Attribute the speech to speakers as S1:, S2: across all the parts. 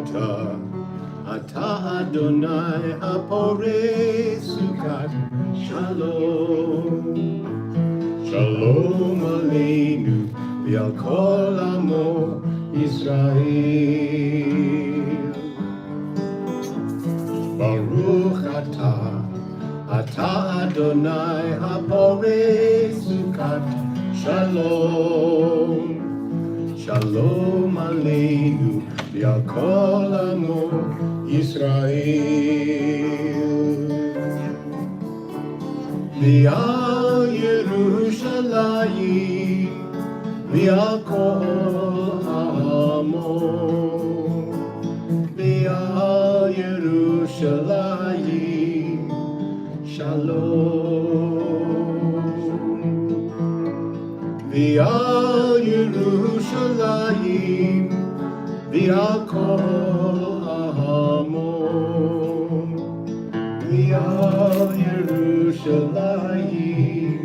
S1: ata, ata Adonai hapore sukat shalom. Shalom aleinu v'al kol amo Yisrael. Baruch ata, ata Adonai hapore sukat shalom. Shalom aleinu v'al kol amo Yisrael. V'al Yerushalayim v'al kol amo. V'al Yerushalayim shalom. V'al Yerushalayim v'al kol amo. V'al Yerushalayim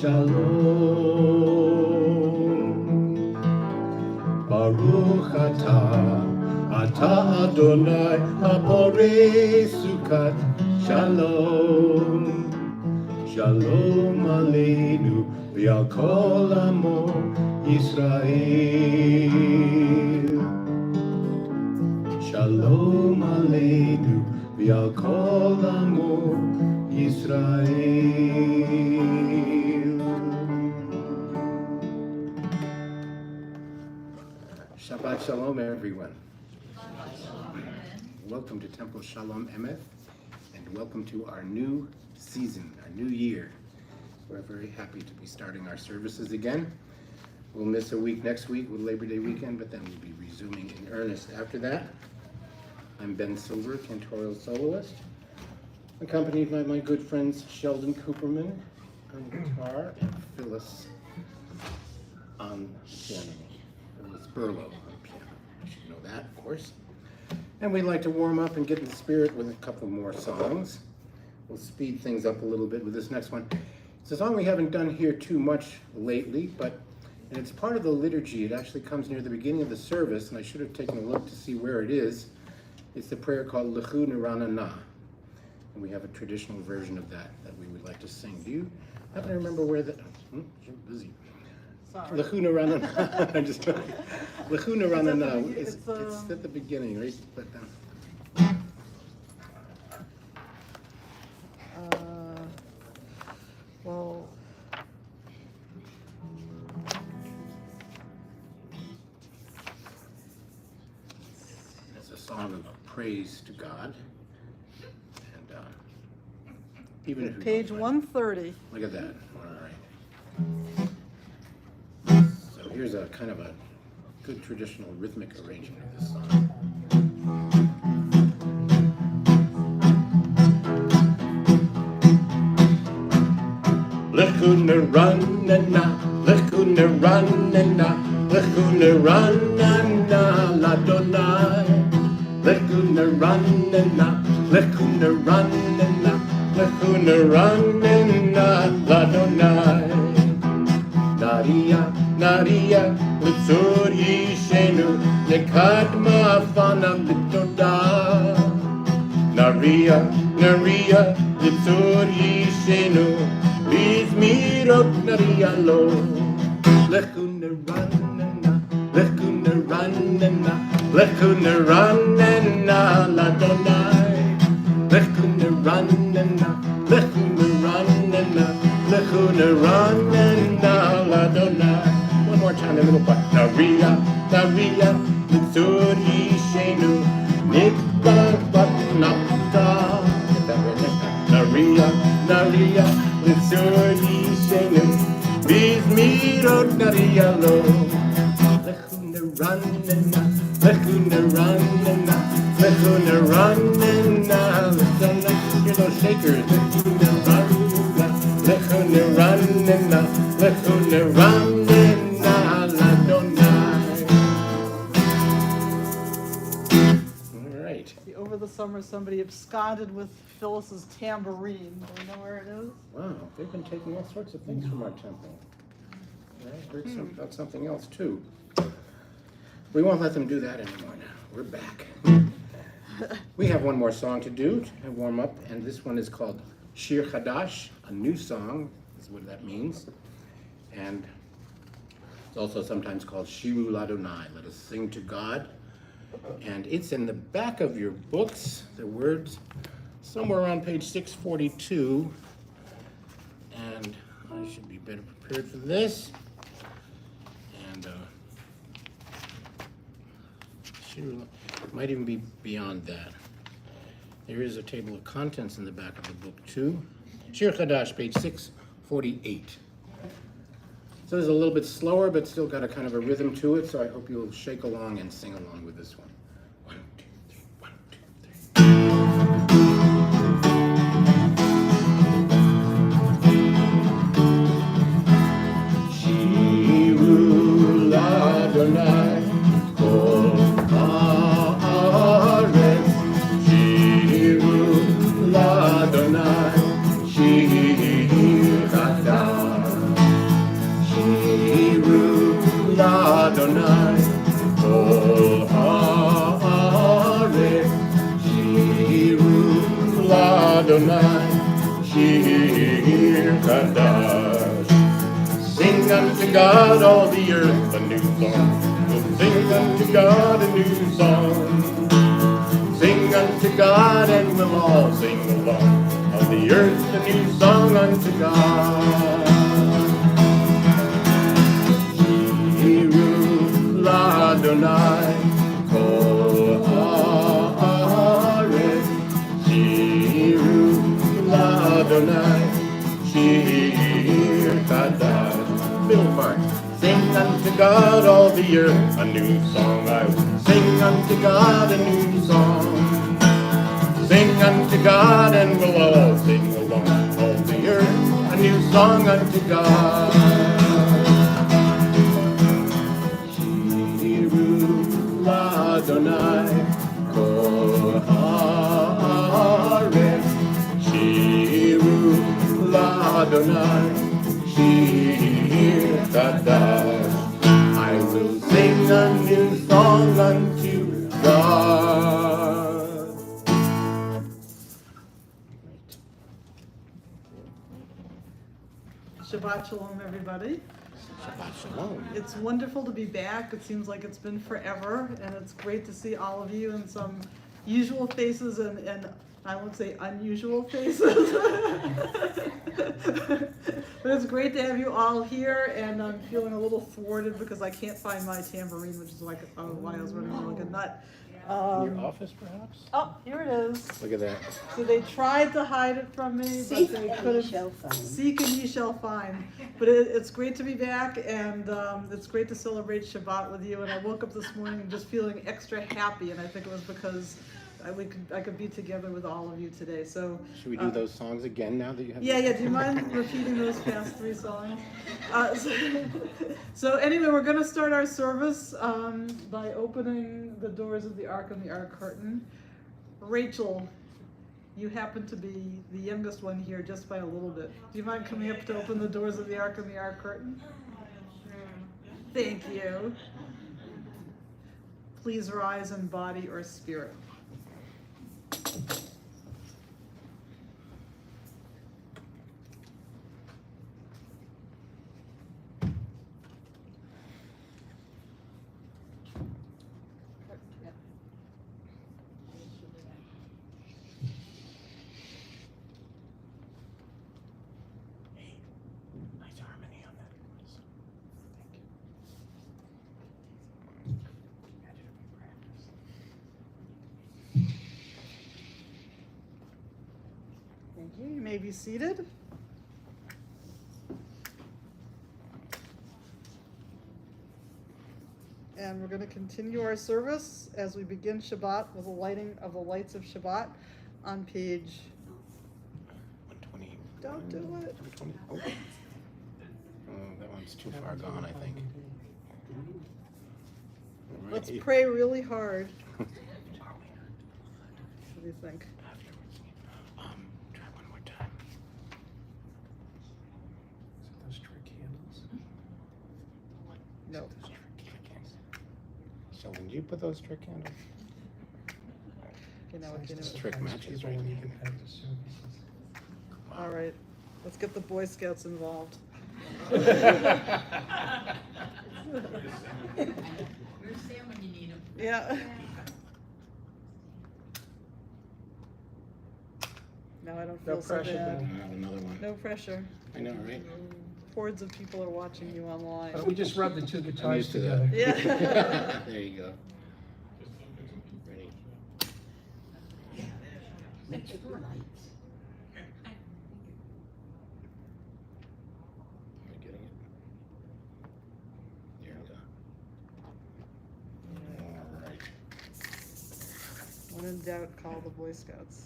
S1: shalom. Baruch ata Adonai hapore sukat shalom. Shalom aleinu v'al kol amo Yisrael. Shalom aleinu v'al kol amo Yisrael. Shabbat Shalom, everyone. Welcome to Temple Shalom Emeth, and welcome to our new season, our new year. We're very happy to be starting our services again. We'll miss a week next week with Labor Day weekend, but then we'll be resuming in earnest after that. I'm Ben Silver, Cantorial Soloist, accompanied by my good friends Sheldon Cooperman on guitar and Phyllis on piano. Phyllis Burlow on piano. You should know that, of course. And we'd like to warm up and get in the spirit with a couple more songs. We'll speed things up a little bit with this next one. It's a song we haven't done here too much lately, and it's part of the liturgy. It actually comes near the beginning of the service, and I should have taken a look to see where it is. It's the prayer called Lechu Neranana, and we have a traditional version of that we would like to sing. Do you happen to remember where that? You're busy.
S2: Sorry.
S1: Lechu Neranana. I'm just joking. Lechu Neranana. It's at the beginning, right? But
S2: well,
S1: it's a song of praise to God. And even if
S2: page 130.
S1: Look at that. All right. So here's a kind of a good traditional rhythmic arrangement of this song. Lechu neranana, lechu neranana, lechu neranana, l'Adonai. Lechu neranana, lechu neranana, lechu neranana, l'Adonai. Naria, naria, l'tzur yishenu, nekadma fana l'toda. Naria, naria, l'tzur yishenu, Bizmirot nariyalo. Lechu neranana, lechu neranana, lechu neranana, l'Adonai. Lechu neranana, lechu neranana, lechu neranana, l'Adonai. One more time, a little part. Naria, naria, l'tzur yishenu, nikbar bat napta. Get that right next time. Naria, naria, l'tzur yishenu, bizmirot nariyalo. Lechu neranana, lechu neranana, lechu neranana. Hear those shakers. Lechu neranana, lechu neranana, lechu neranana, l'Adonai. All right.
S2: Over the summer, somebody absconded with Phyllis's tambourine. Do we know where it is?
S1: Wow, they've been taking all sorts of things from our temple. I heard about something else too. We won't let them do that anymore now. We're back. We have one more song to do to warm up, and this one is called Shir Chadash, a new song, is what that means. And it's also sometimes called Shiru Ladonai, let us sing to God. And it's in the back of your books, the words, somewhere around page 642. And I should be better prepared for this. And it might even be beyond that. There is a table of contents in the back of the book too. Shir Chadash, page 648. So it's a little bit slower, but still got a kind of a rhythm to it, so I hope you'll shake along and sing along with this one. 1, 2, 3, 1, 2, 3. Shiru Ladonai kol haaretz, Shiru Ladonai shir chadash, Shiru Ladonai kol haaretz, Shiru Ladonai shir chadash. Sing unto God all the earth a new song. We'll sing unto God a new song. Sing unto God and we'll all sing along. On the earth a new song unto God. Shiru Ladonai kol haaretz, Shiru Ladonai shir chadash. Middle part. Sing unto God all the earth a new song. I will sing unto God a new song. Sing unto God and we'll all sing along. All the earth a new song unto God. Shiru Ladonai kol haaretz, Shiru Ladonai shir chadash. I will sing a new song unto God.
S2: Shabbat Shalom, everybody.
S1: Shabbat Shalom.
S2: It's wonderful to be back. It seems like it's been forever, and it's great to see all of you and some usual faces and I won't say unusual faces. But it's great to have you all here, and I'm feeling a little thwarted because I can't find my tambourine, which is like why I was running around like a nut.
S1: Your office, perhaps?
S2: Oh, here it is.
S1: Look at that.
S2: So they tried to hide it from me, but they couldn't.
S3: Find.
S2: Seek and ye shall find. But it's great to be back, and it's great to celebrate Shabbat with you. And I woke up this morning just feeling extra happy, and I think it was because I could be together with all of you today. So
S1: Should we do those songs again now that you have?
S2: yeah. Do you mind repeating those past 3 songs? So anyway, we're going to start our service by opening the doors of the Ark and the Ark curtain. Rachel, you happen to be the youngest one here just by a little bit. Do you mind coming up to open the doors of the Ark and the Ark curtain? Thank you. Please rise in body or spirit.
S1: Nice harmony on that. Thank you. Imagine if we practiced.
S2: Thank you. You may be seated. And we're going to continue our service as we begin Shabbat with the lighting of the lights of Shabbat on page.
S1: 120.
S2: Don't do it.
S1: 120. Oh. That one's too far gone, I think. All
S2: Let's
S1: right.
S2: pray really hard. What do you think?
S1: Afterwards. Try one more time.
S4: So those trick candles?
S2: No.
S1: Those trick candles. So when you put those trick candles? It's trick matches right
S4: when you
S1: now.
S4: get back to services.
S2: All right, let's get the Boy Scouts involved.
S3: Where's Sam when you need him?
S2: Yeah. Now I don't
S4: No
S2: feel so
S4: pressure,
S2: bad.
S4: Ben.
S1: Another one.
S2: No pressure.
S1: I know, right?
S2: Hordes of people are watching you online.
S4: Why don't we just rub the two
S1: I'm
S4: guitars
S1: used to
S4: together?
S1: that.
S2: Yeah.
S1: There you go. Ready?
S3: That's for lights.
S1: Am I getting it? There we go. All right.
S2: When in doubt, call the Boy Scouts.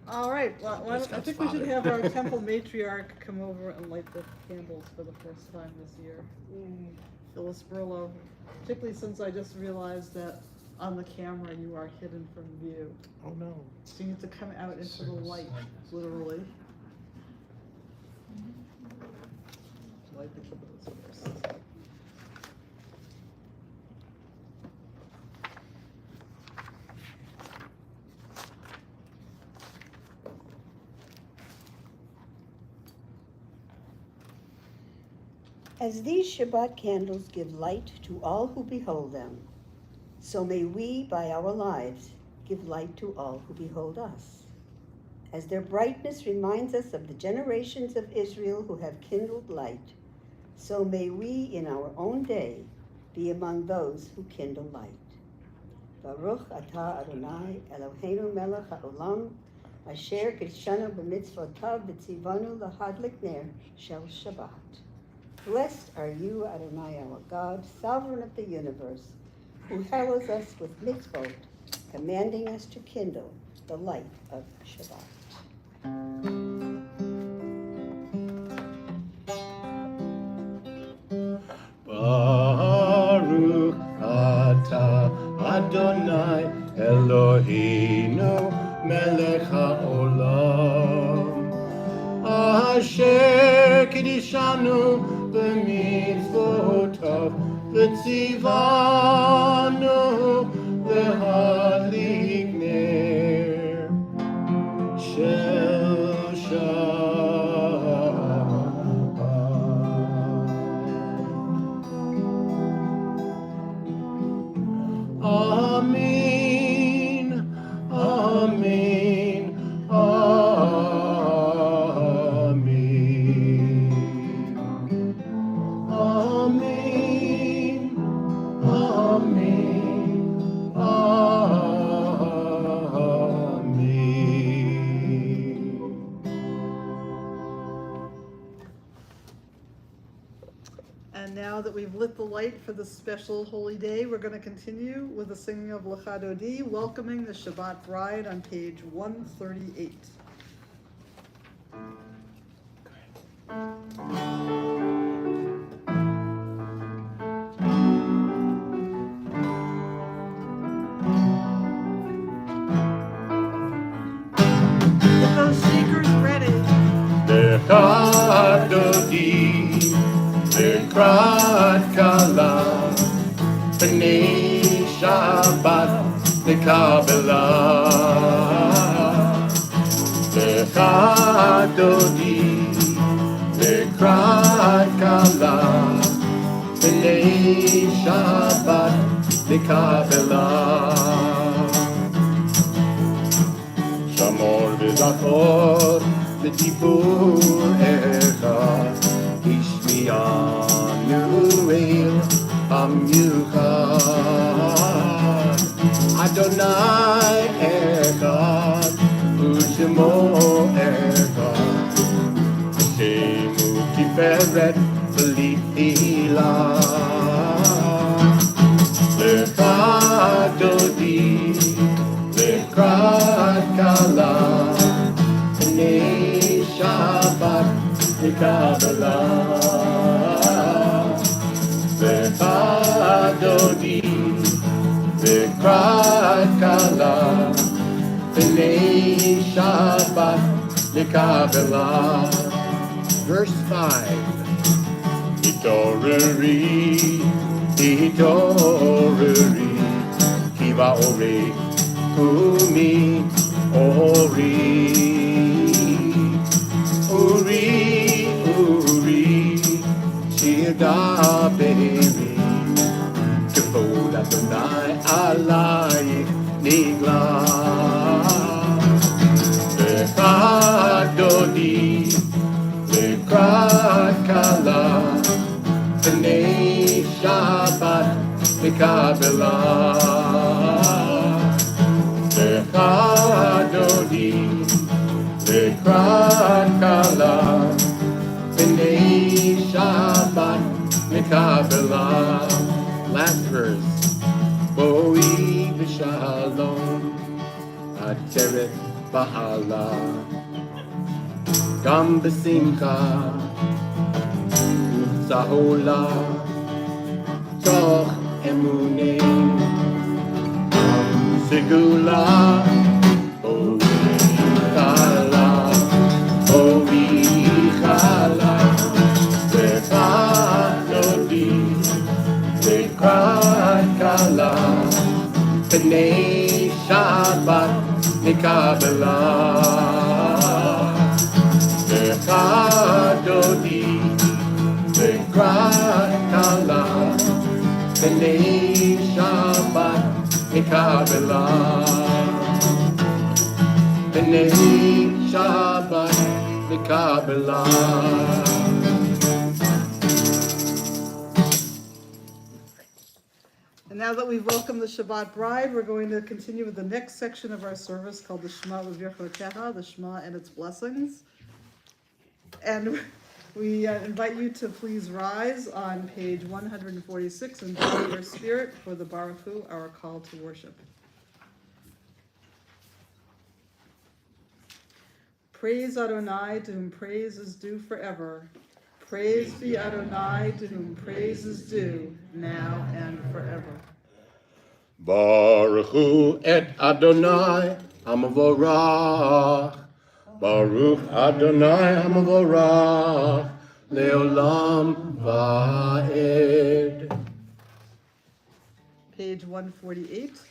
S2: All right, well,
S1: Boy
S2: I
S1: Scout's
S2: think we should
S1: father.
S2: have our temple matriarch come over and light the candles for the first time this year. Phyllis Burlow, particularly since I just realized that on the camera you are hidden from view.
S4: Oh, no.
S2: So you need to come out into the light, literally. Light the candles first.
S5: As these Shabbat candles give light to all who behold them, so may we, by our lives, give light to all who behold us. As their brightness reminds us of the generations of Israel who have kindled light, so may we, in our own day, be among those who kindle light. Baruch atah Adonai Eloheinu melech haolam, asher kidshanu b'mitzvotav v'tzivanu lahadlik ner shel Shabbat. Blessed are you, Adonai, our God, sovereign of the universe, who hallows us with mitzvot, commanding us to kindle the light of Shabbat.
S1: Baruch atah Adonai Eloheinu melech haolam asher kidshanu b'mitzvotav v'tzivanu l'hadlik ner shel Shabbat. Amen, amen, amen. Amen, amen,
S2: And now that we've lit the light for this special holy day, we're going to continue with the singing of Lecha Dodi, welcoming the Shabbat bride on page 138. Get those shakers ready.
S1: Lecha Dodi, lekrat kala, b'nei Shabbat lekabela. Lecha Dodi, lekrat kala, b'nei Shabbat lekabela. Shamor v'zachor v'tibur echad, Ishmiyanu el hamiuchad. Adonai echad, u'shemo echad, Shemu tiferet v'litila. Lecha Dodi, lekrat kala, b'nei Shabbat lekabela. Lecha Dodi, lekrat kala, b'nei Shabbat lekabela. Verse 5. Hitoreri, hitoreri, kiva ore, Umi Ori Uri Uri Shida Beiri Kivod Adonai Alayich Nigla Bechadodi Lekrat Kala B'nei Shabbat Mekabelah Bechadodi Lekrat Kala B'nei Shabbat Mekabelah. Last verse. Boi b'shalom Ateret b'hala Gam b'simcha U'tzahola Toch emunim Gam segula Boi chala Boi chala Bechadodi Lekrat Kala B'nei Shabbat Mekabelah Bechadodi Lekrat Kala B'nei Shabbat Mekabelah B'nei Shabbat Mekabelah.
S2: And now that we've welcomed the Shabbat bride, we're going to continue with the next section of our service called the Shema V'Birchoteha, the Shema and its blessings. And we invite you to please rise on page 146 and join your spirit for the Baruch Hu, our call to worship. Praise Adonai, to whom praise is due forever. Praise be Adonai, to whom praise is due, now and forever.
S1: Baruch Hu et Adonai Hamavorach. Baruch Adonai Hamavorach Leolam Va'ed.
S2: Page 148.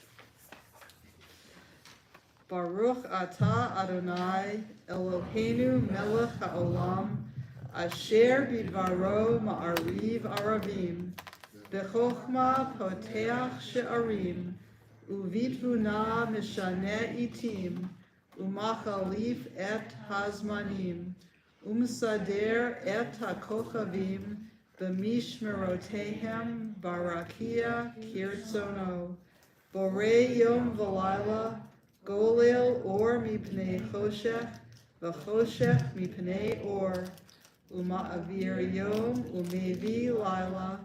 S2: Baruch Atah Adonai Eloheinu Melech HaOlam Asher Bidvaro Ma'ariv Aravim B'chokhma Poteach She'arim Uvitvuna Mishaneh Itim Umachalif et Hazmanim Umsader et HaKochavim B'mishmerotehem Barakia Kirtzono Borei Yom V'Laila Golel Or Mipnei Choshech V'Choshech Mipnei Or Uma'avir Yom Umevi Laila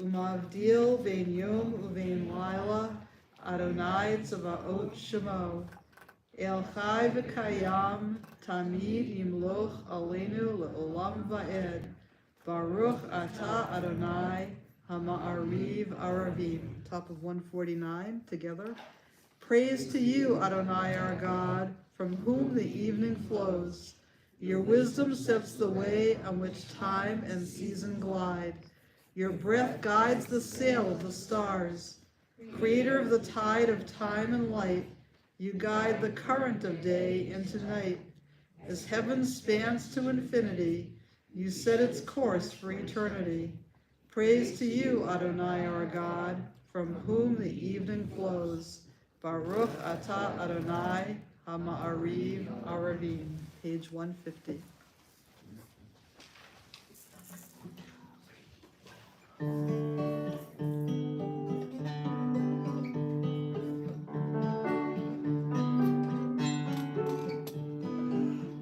S2: Umavdil Vein Yom Uvein Laila Adonai Tzavaot Shemo El Chai V'Kayam Tamid Yimloch Aleinu Le'olam Va'ed Baruch Atah Adonai Hama'ariv Aravim. Top of 149 together. Praise to you, Adonai our God, from whom the evening flows. Your wisdom sets the way on which time and season glide. Your breath guides the sail of the stars. Creator of the tide of time and light, you guide the current of day into night. As heaven spans to infinity, you set its course for eternity. Praise to you, Adonai our God, from whom the evening flows. Baruch Atah Adonai Hama'ariv Aravim. Page 150.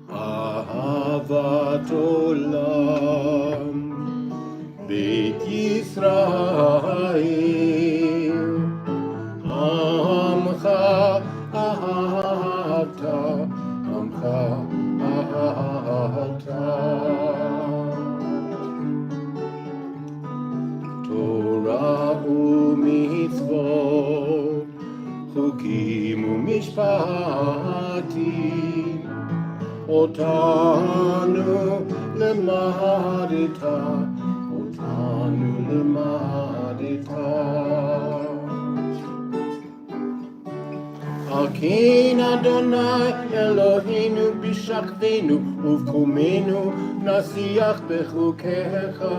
S1: Ahavat olam Beit Yisrael Amcha ahavta Amcha ahavta Torah u'mitzvot Chukim u'mishpatim Otanu lemadita Malkein Adonai Eloheinu bishakvenu uvkumenu nasiach bechukecha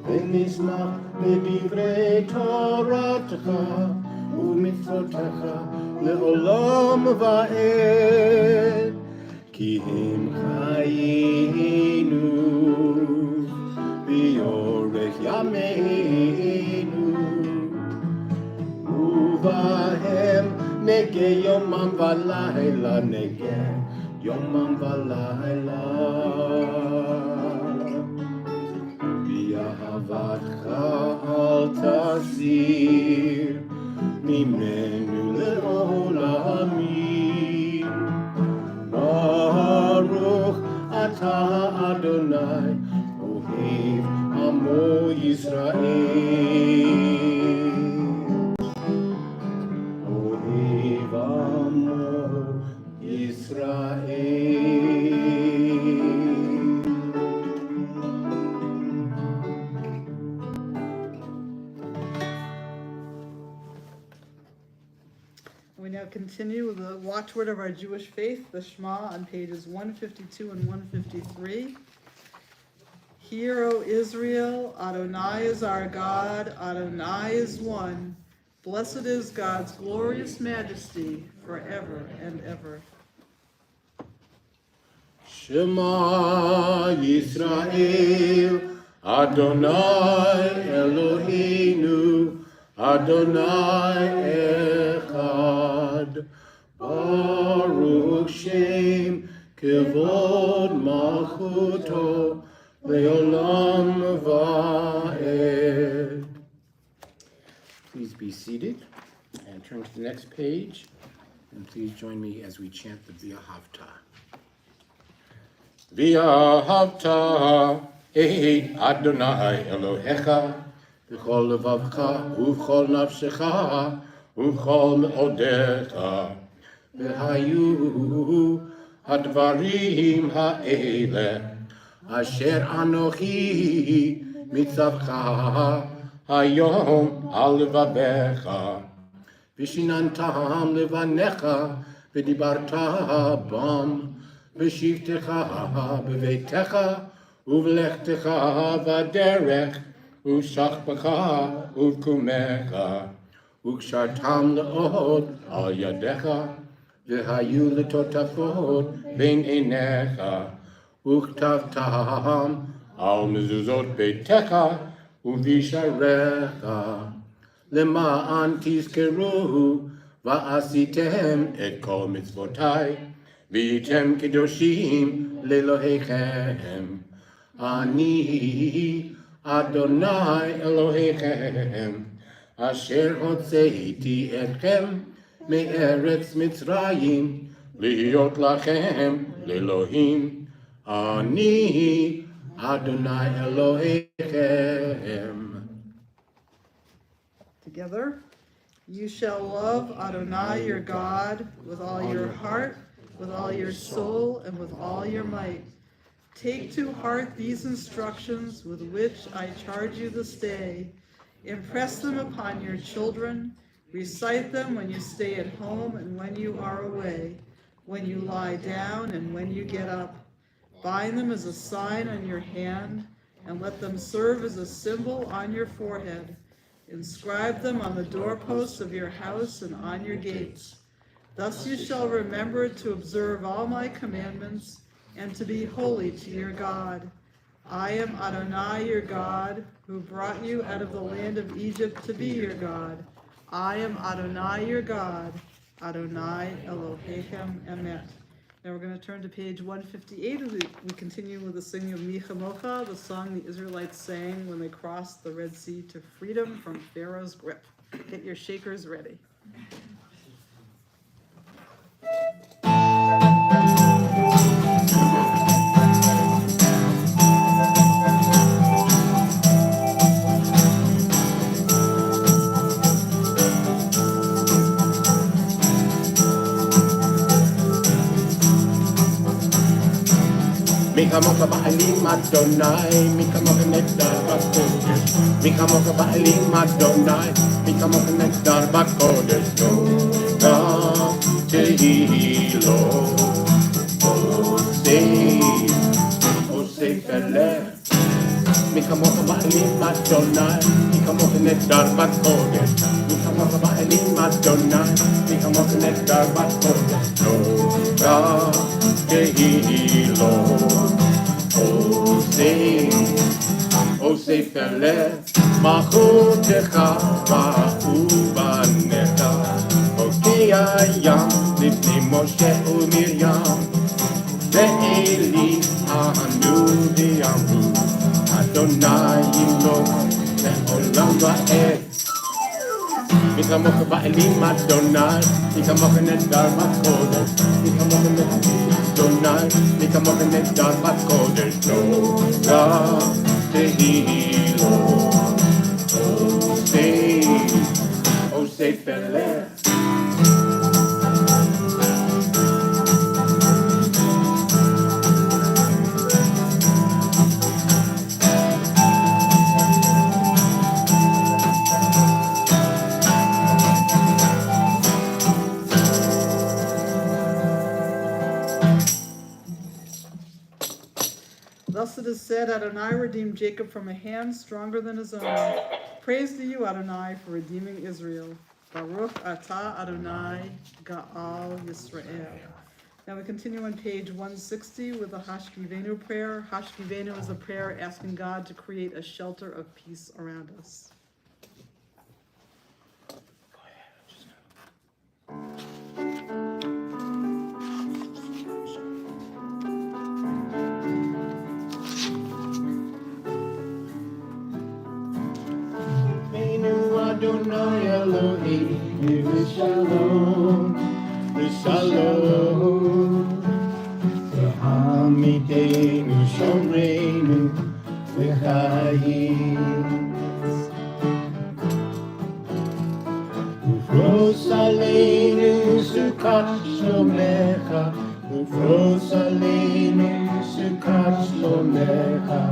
S1: v'nismach b'divrei Toratecha u'mitzvotecha le'olam va'ed ki hem chayenu v'yorech yameinu uvahem nege yomam v'layla nege yomam v'layla v'yahavatcha al tasir mimenu le'olamim Baruch atah Adonai ohev amo Yisrael ohev amo Yisrael.
S2: We now continue with the watchword of our Jewish faith, the Shema, on pages 152 and 153. Hear, O Israel, Adonai is our God, Adonai is one. Blessed is God's glorious majesty forever and ever.
S1: Shema Yisrael, Adonai Eloheinu, Adonai Echad. Baruch Shem Kevod Malchuto Leolam Va'ed. Please be seated and turn to the next page. And please join me as we chant the V'ahavta. V'ahavta Adonai Elohecha B'chol levavcha u'b'chol nafshecha u'b'chol me'odecha v'hayu hadvarim ha'ele asher anochi mitzavcha hayom al levavecha v'shinantam levanecha v'dibarta bam v'shivtecha b'veitecha uv'lechtecha v'derech u'shachbecha uv'kumecha u'kshartam le'od al yadecha v'hayu letotafot ben einecha u'chtavtam al mezuzot beitecha u'visharecha lema'an tizkeruhu va'asitem et kol mitzvotai v'yitem kedoshim le'lohechem ani Adonai Elohechem, asher hotzeiti etchem me'eretz Mitzrayim, liot lachem le'Elohim, ani Adonai Elohechem.
S2: Together, you shall love Adonai your God with all your heart, with all your soul, and with all your might. Take to heart these instructions with which I charge you this day. Impress them upon your children. Recite them when you stay at home and when you are away, when you lie down and when you get up. Bind them as a sign on your hand, and let them serve as a symbol on your forehead. Inscribe them on the doorposts of your house and on your gates. Thus you shall remember to observe all my commandments and to be holy to your God. I am Adonai your God, who brought you out of the land of Egypt to be your God. I am Adonai your God, Adonai Elohechem Emeth. Now we're going to turn to page 158 as we continue with the singing of Mi Chamocha, the song the Israelites sang when they crossed the Red Sea to freedom from Pharaoh's grip. Get your shakers ready.
S1: Mi kamocha ba'alim Adonai, mi kamocha nekdar b'kodesh. Mi kamocha ba'alim Adonai, mi kamocha nekdar b'kodesh. tehilo. Osei felech. מי כמוך בעלים אדוני, מי כמוך נהדר בקודש, מי כמוך בעלים אדוני, מי כמוך נהדר בקודש, תורה תהילו, עושי פלא, מלכותך ראו בניך, חוקי הים לפני משה ומרים, ואלי ענו ואמרו, אדוני ימלוך לעולם ועד. מי כמוך בעלים אדוני, מי כמוך נהדר בקודש, מי כמוך אדוני, מי כמוך נהדר בקודש, תורה תהילו, עושי פלא.
S2: Thus it is said, Adonai redeemed Jacob from a hand stronger than his own. Praise to you, Adonai, for redeeming Israel. Baruch atah Adonai Ga'al Yisrael. Now we continue on page 160 with the Hashkivenu prayer. Hashkivenu is a prayer asking God to create a shelter of peace around us.
S1: Adonai Elohim, Shalom, Shalom. V'hamidenu shomreinu v'chayim. Ufros aleinu sukat shlomecha, ufros aleinu sukat shlomecha.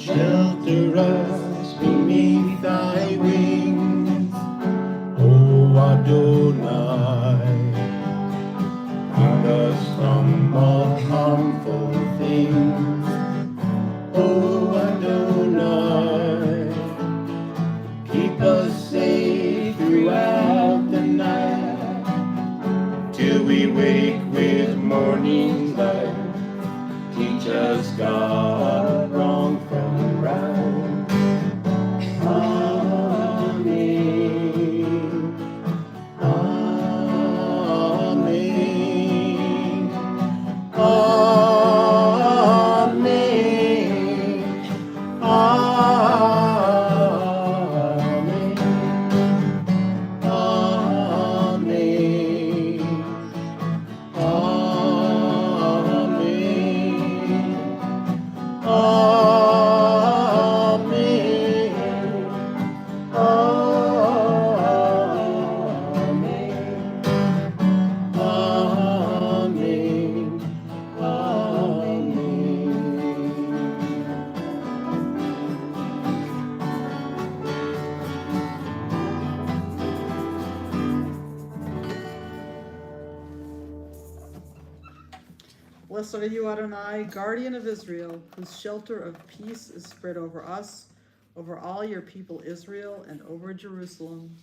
S1: Shelter us beneath thy wings, O Adonai. Keep us from all harmful things, O Adonai. Keep us safe throughout the night, till we wake with morning light. Teach us, God, wrong from right. Amen. Amen. Amen. Amen.
S2: Blessed are you, Adonai, guardian of Israel, whose shelter of peace is spread over us, over all your people Israel, and over Jerusalem.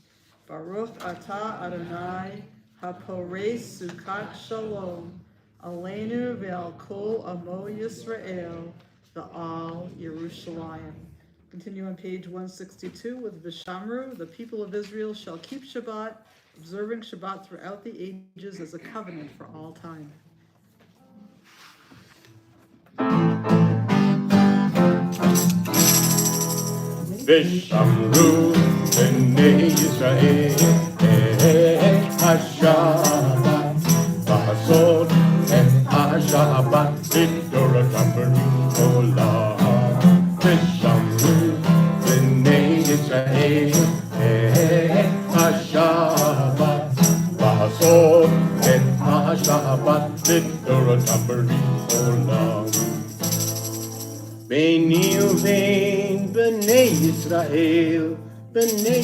S2: Baruch atah Adonai, haporei sukat shalom, aleinu ve'al kol amo Yisrael, ve'al Yerushalayim. Continue on page 162 with Vishamru. The people of Israel shall keep Shabbat, observing Shabbat throughout the ages as a covenant for all time.
S1: Vishamru b'nei Yisrael et HaShabbat v'hasod et HaShabbat v'Torah olam. Vishamru b'nei Yisrael et HaShabbat v'hasod et ביני ובין בני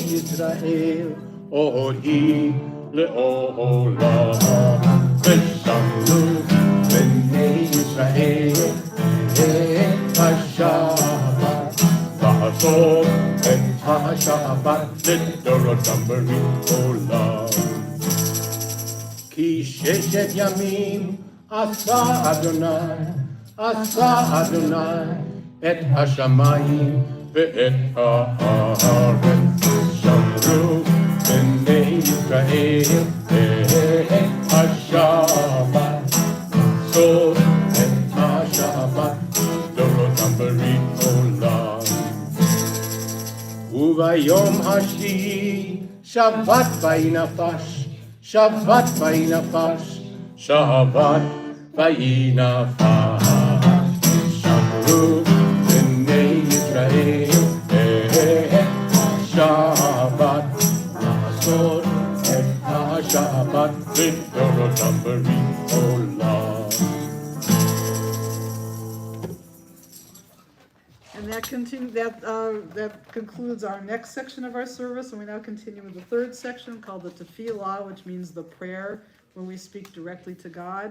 S1: ישראל, עוד היא לעולם. ושמרו בני ישראל את השבת, לעשות את השבת לדורותם ברית עולם. כי 6 ימים עשה אדוני את השמיים ואת הארץ. שמרו בני ישראל את השבת, לעשות את השבת דורותם ברית עולם. וביום השביעי שבת ויהי נפש, שבת ויהי נפש, שבת ויהי נפש. שמרו בני ישראל את השבת, לעשות את השבת לדורותם ברית עולם.
S2: And that concludes our next section of our service, and we now continue with the third section called the Tefillah, which means the prayer where we speak directly to God.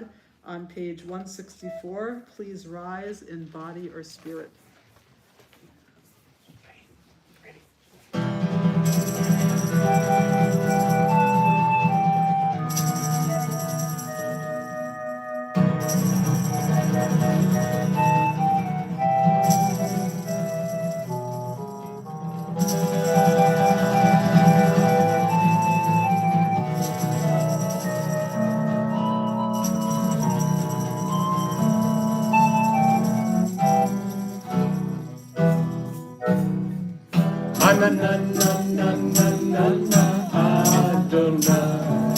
S2: On page 164, please rise in body or spirit.
S1: Na na na na na na na Adonai.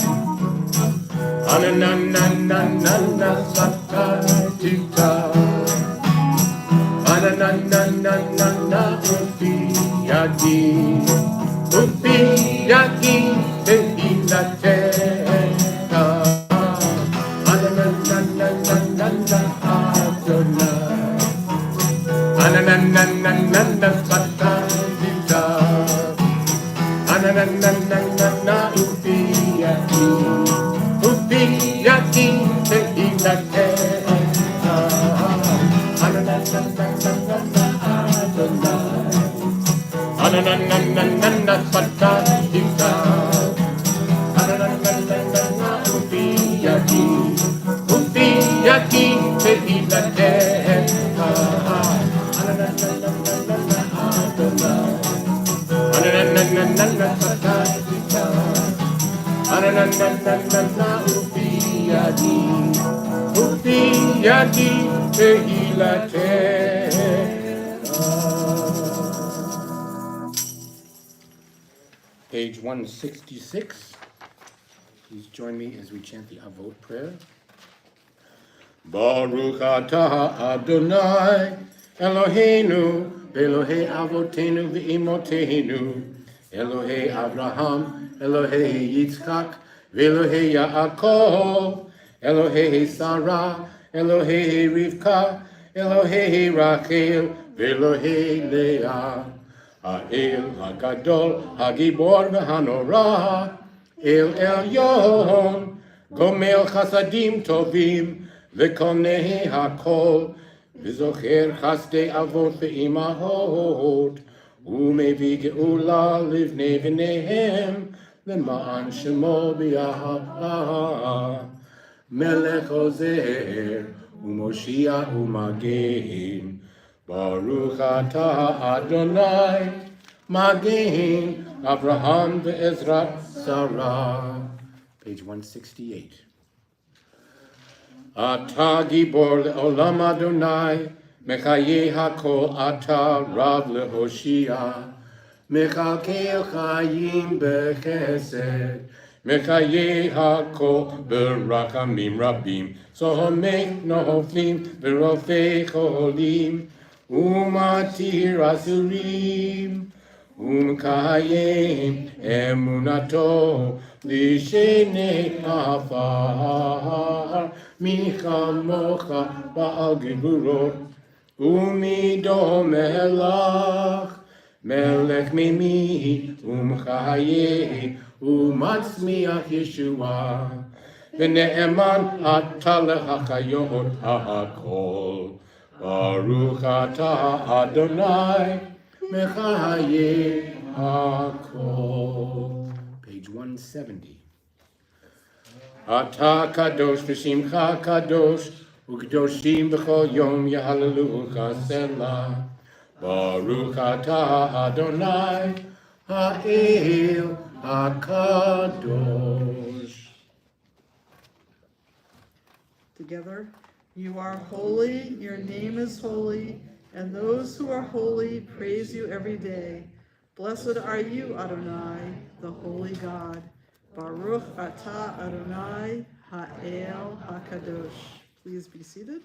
S1: Na na na na na na Satatita. Na na na na na na Upi Yagi Tehilateka. Na na na na na na na Adonai. Na na na na na na Satatita. Na na na na na na Upi Yagi Tehilateka. Na na na na na na Adonai. Na na na na na na Satatita. Na na na na na na Upi Yagi Tehilateka. Na na na na na na Adonai. Na na na na na na Satatita. Na na na na na na Upi Yagi Tehilateka. Page 166. Please join me as we chant the Avot prayer. Baruch atah Adonai Eloheinu Elohei Avotenu v'Imotenu Elohei Abraham Elohei Yitzchak v'Elohei Yaakov Elohei Sarah Elohei Rivka Elohei Rachel v'Elohei Leah Ha'el HaGadol HaGibor v'Hanora El Elyon Gomel Chasadim Tovim וקונה הכל, וזוכר חסדי אבות ואימהות, ומביא גאולה לבני בניהם, למען שמו באהבה. מלך עוזר, ומושיע ומגן, ברוך אתה אדוני, מגן אברהם ועזרת שרה. Page 168. אתה גיבור לעולם אדוני, מחיי הכל אתה רב להושיע, מכלכל חיים בחסד, מחיי הכל ברחמים רבים, סומך נופלים ורופא חולים, ומתיר אסורים, ומקיים אמונתו לשני עפר, מי כמוך בעל גבורות, umido melach, melech mimi, chaye, umatzmiach Yeshua, v'ne'eman ata lehachayot ha'akol, Baruch ata Adonai, mechaye hakol. Page 170. Ata kadosh v'shimcha kadosh, u'kedoshim b'chol yom yahalelucha selah. Baruch ata Adonai, ha'el hakadosh.
S2: Together, you are holy, your name is holy, and those who are holy praise you every day. Blessed are you, Adonai, the holy God. Baruch atah Adonai, ha'el hakadosh. Please be seated.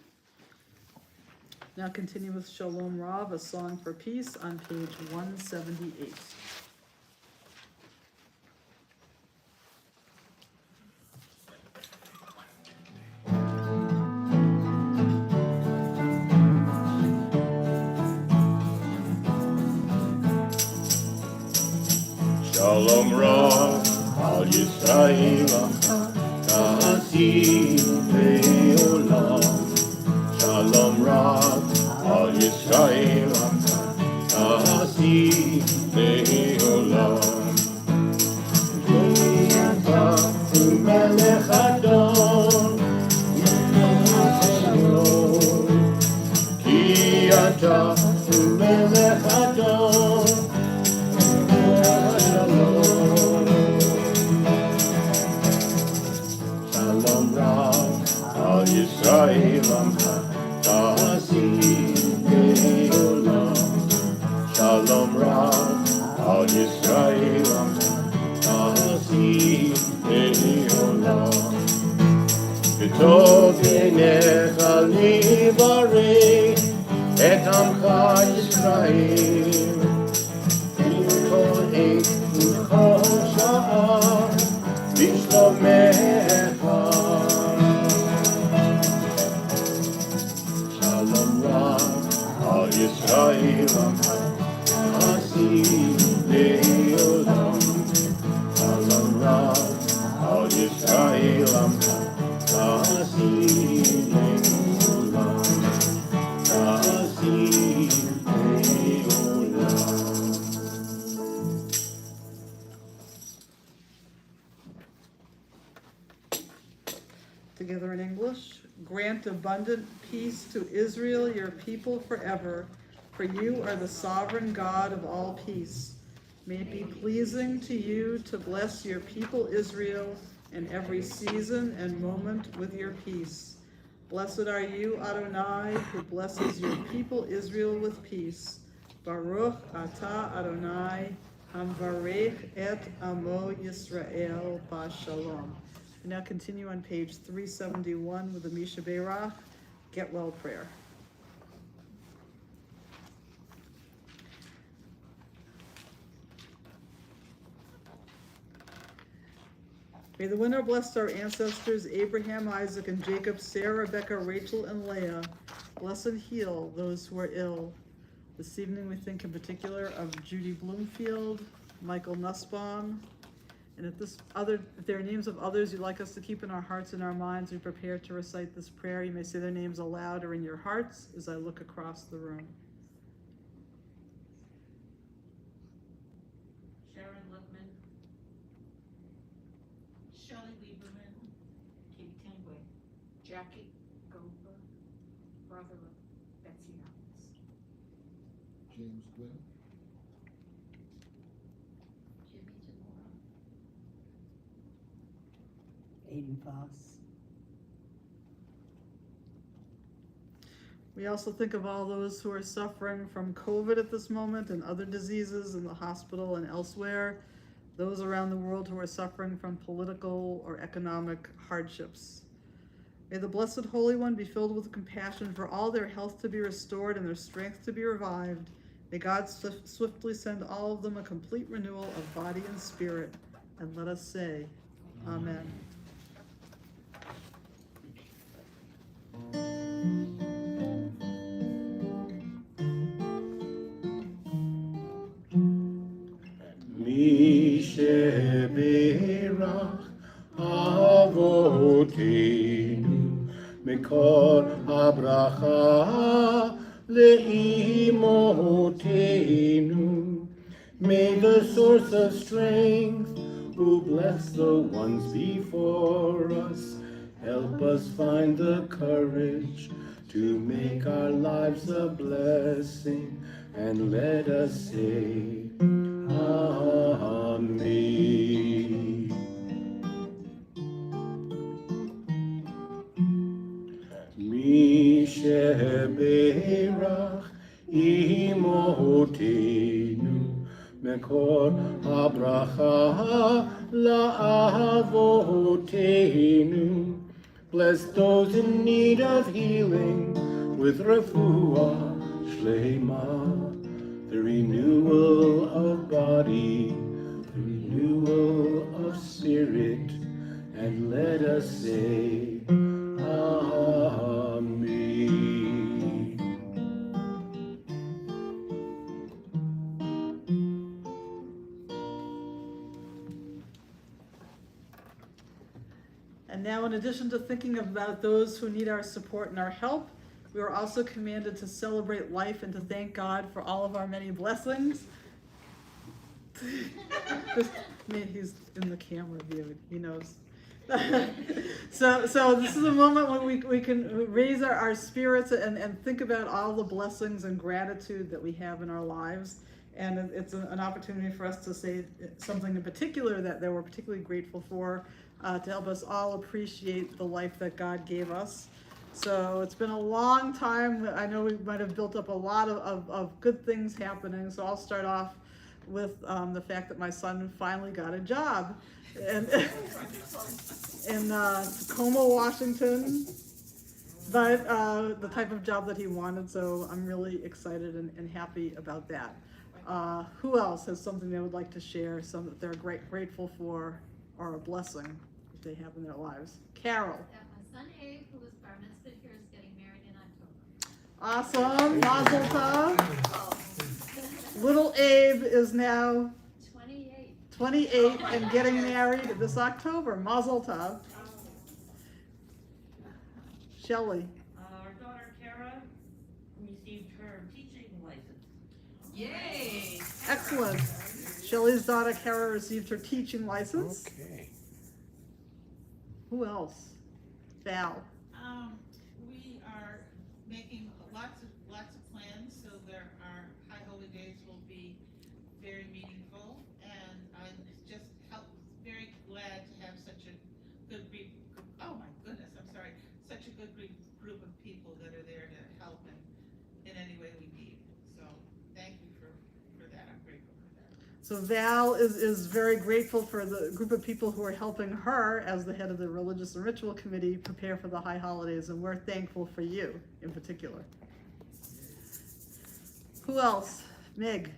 S2: Now continue with Shalom Rav, a song for peace, on page 178.
S1: Shalom Rav, al Yisrael, ta'asim le'olam. Shalom Rav, al Yisrael, ta'asim le'olam. Ki ata u'melech Adon, Ki ata u'melech Adon, Shalom Rav, al Yisrael Amcha, ta'asim le'olam. Shalom Rav, al Yisrael Amcha, ta'asim le'olam. V'tov einecha libarei et Amcha Yisrael. V'kol עת v'kol sha'ah Bishlomecha. Shalom Rav, al Yisrael ta'asim le'olam. Shalom Rav, al Yisrael ta'asim le'olam. Ta'asim le'olam.
S2: Together in English. Grant abundant peace to Israel, your people forever, for you are the sovereign God of all peace. May it be pleasing to you to bless your people Israel in every season and moment with your peace. Blessed are you, Adonai, who blesses your people Israel with peace. Baruch atah Adonai, hamvarech et amo Yisrael b'shalom. We now continue on page 371 with the Misha Beirach, Get Well prayer. May the winner bless our ancestors Abraham, Isaac, and Jacob, Sarah, Rebecca, Rachel, and Leah. Bless and heal those who are ill. This evening we think in particular of Judy Bloomfield, Michael Nussbaum, and if there are names of others you'd like us to keep in our hearts and our minds, we prepare to recite this prayer. You may say their names aloud or in your hearts as I look across the room.
S3: Sharon Lippman, Shelley Lieberman, Katie Tangway, Jackie Goldberg, brother of Betsy Adams.
S6: James Gwynn,
S3: Jimmy Zamora,
S5: Aiden Foss.
S2: We also think of all those who are suffering from COVID at this moment and other diseases in the hospital and elsewhere, those around the world who are suffering from political or economic hardships. May the Blessed Holy One be filled with compassion for all their health to be restored and their strength to be revived. May God swiftly send all of them a complete renewal of body and spirit. And let us say, Amen.
S1: Mi sheberach avotenu mekol habracha leimotenu. May the source of strength, who bless the ones before us, help us find the courage to make our lives a blessing, and let us say, Amen. Mi sheberach imotenu mekor habracha la'avotenu. Bless those in need of healing with refuah shlema, the renewal of body, the renewal of spirit, and let us say, Amen.
S2: And now, in addition to thinking about those who need our support and our help, we are also commanded to celebrate life and to thank God for all of our many blessings. He's in the camera view, he knows. So this is a moment when we can raise our spirits and think about all the blessings and gratitude that we have in our lives. And it's an opportunity for us to say something in particular that we're particularly grateful for, to help us all appreciate the life that God gave us. So it's been a long time. I know we might have built up a lot of good things happening. So I'll start off with the fact that my son finally got a job in Tacoma, Washington, but the type of job that he wanted. So I'm really excited and happy about that. Who else has something they would like to share, something that they're grateful for, or a blessing that they have in their lives? Carol.
S3: That my son Abe, who was bar mitzvah here, is getting married in
S2: Awesome.
S3: October.
S2: Mazel tov. Little Abe is now 28 and getting married this October. Mazel tov. Shelley.
S7: Our daughter Kara received her teaching license.
S3: Yay!
S2: Excellent. Shelley's daughter Kara received her teaching license.
S1: Okay.
S2: Who else? Val.
S8: We are making lots of plans, so our High Holy Days will be very meaningful, and I'm just very glad to have such a good group. Oh my goodness, I'm sorry, such a good group of people that are there to help in any way we need. So thank you for that. I'm grateful for that.
S2: So Val is very grateful for the group of people who are helping her as the head of the Religious and Ritual Committee prepare for the high holidays, and we're thankful for you in particular. Who else? Meg.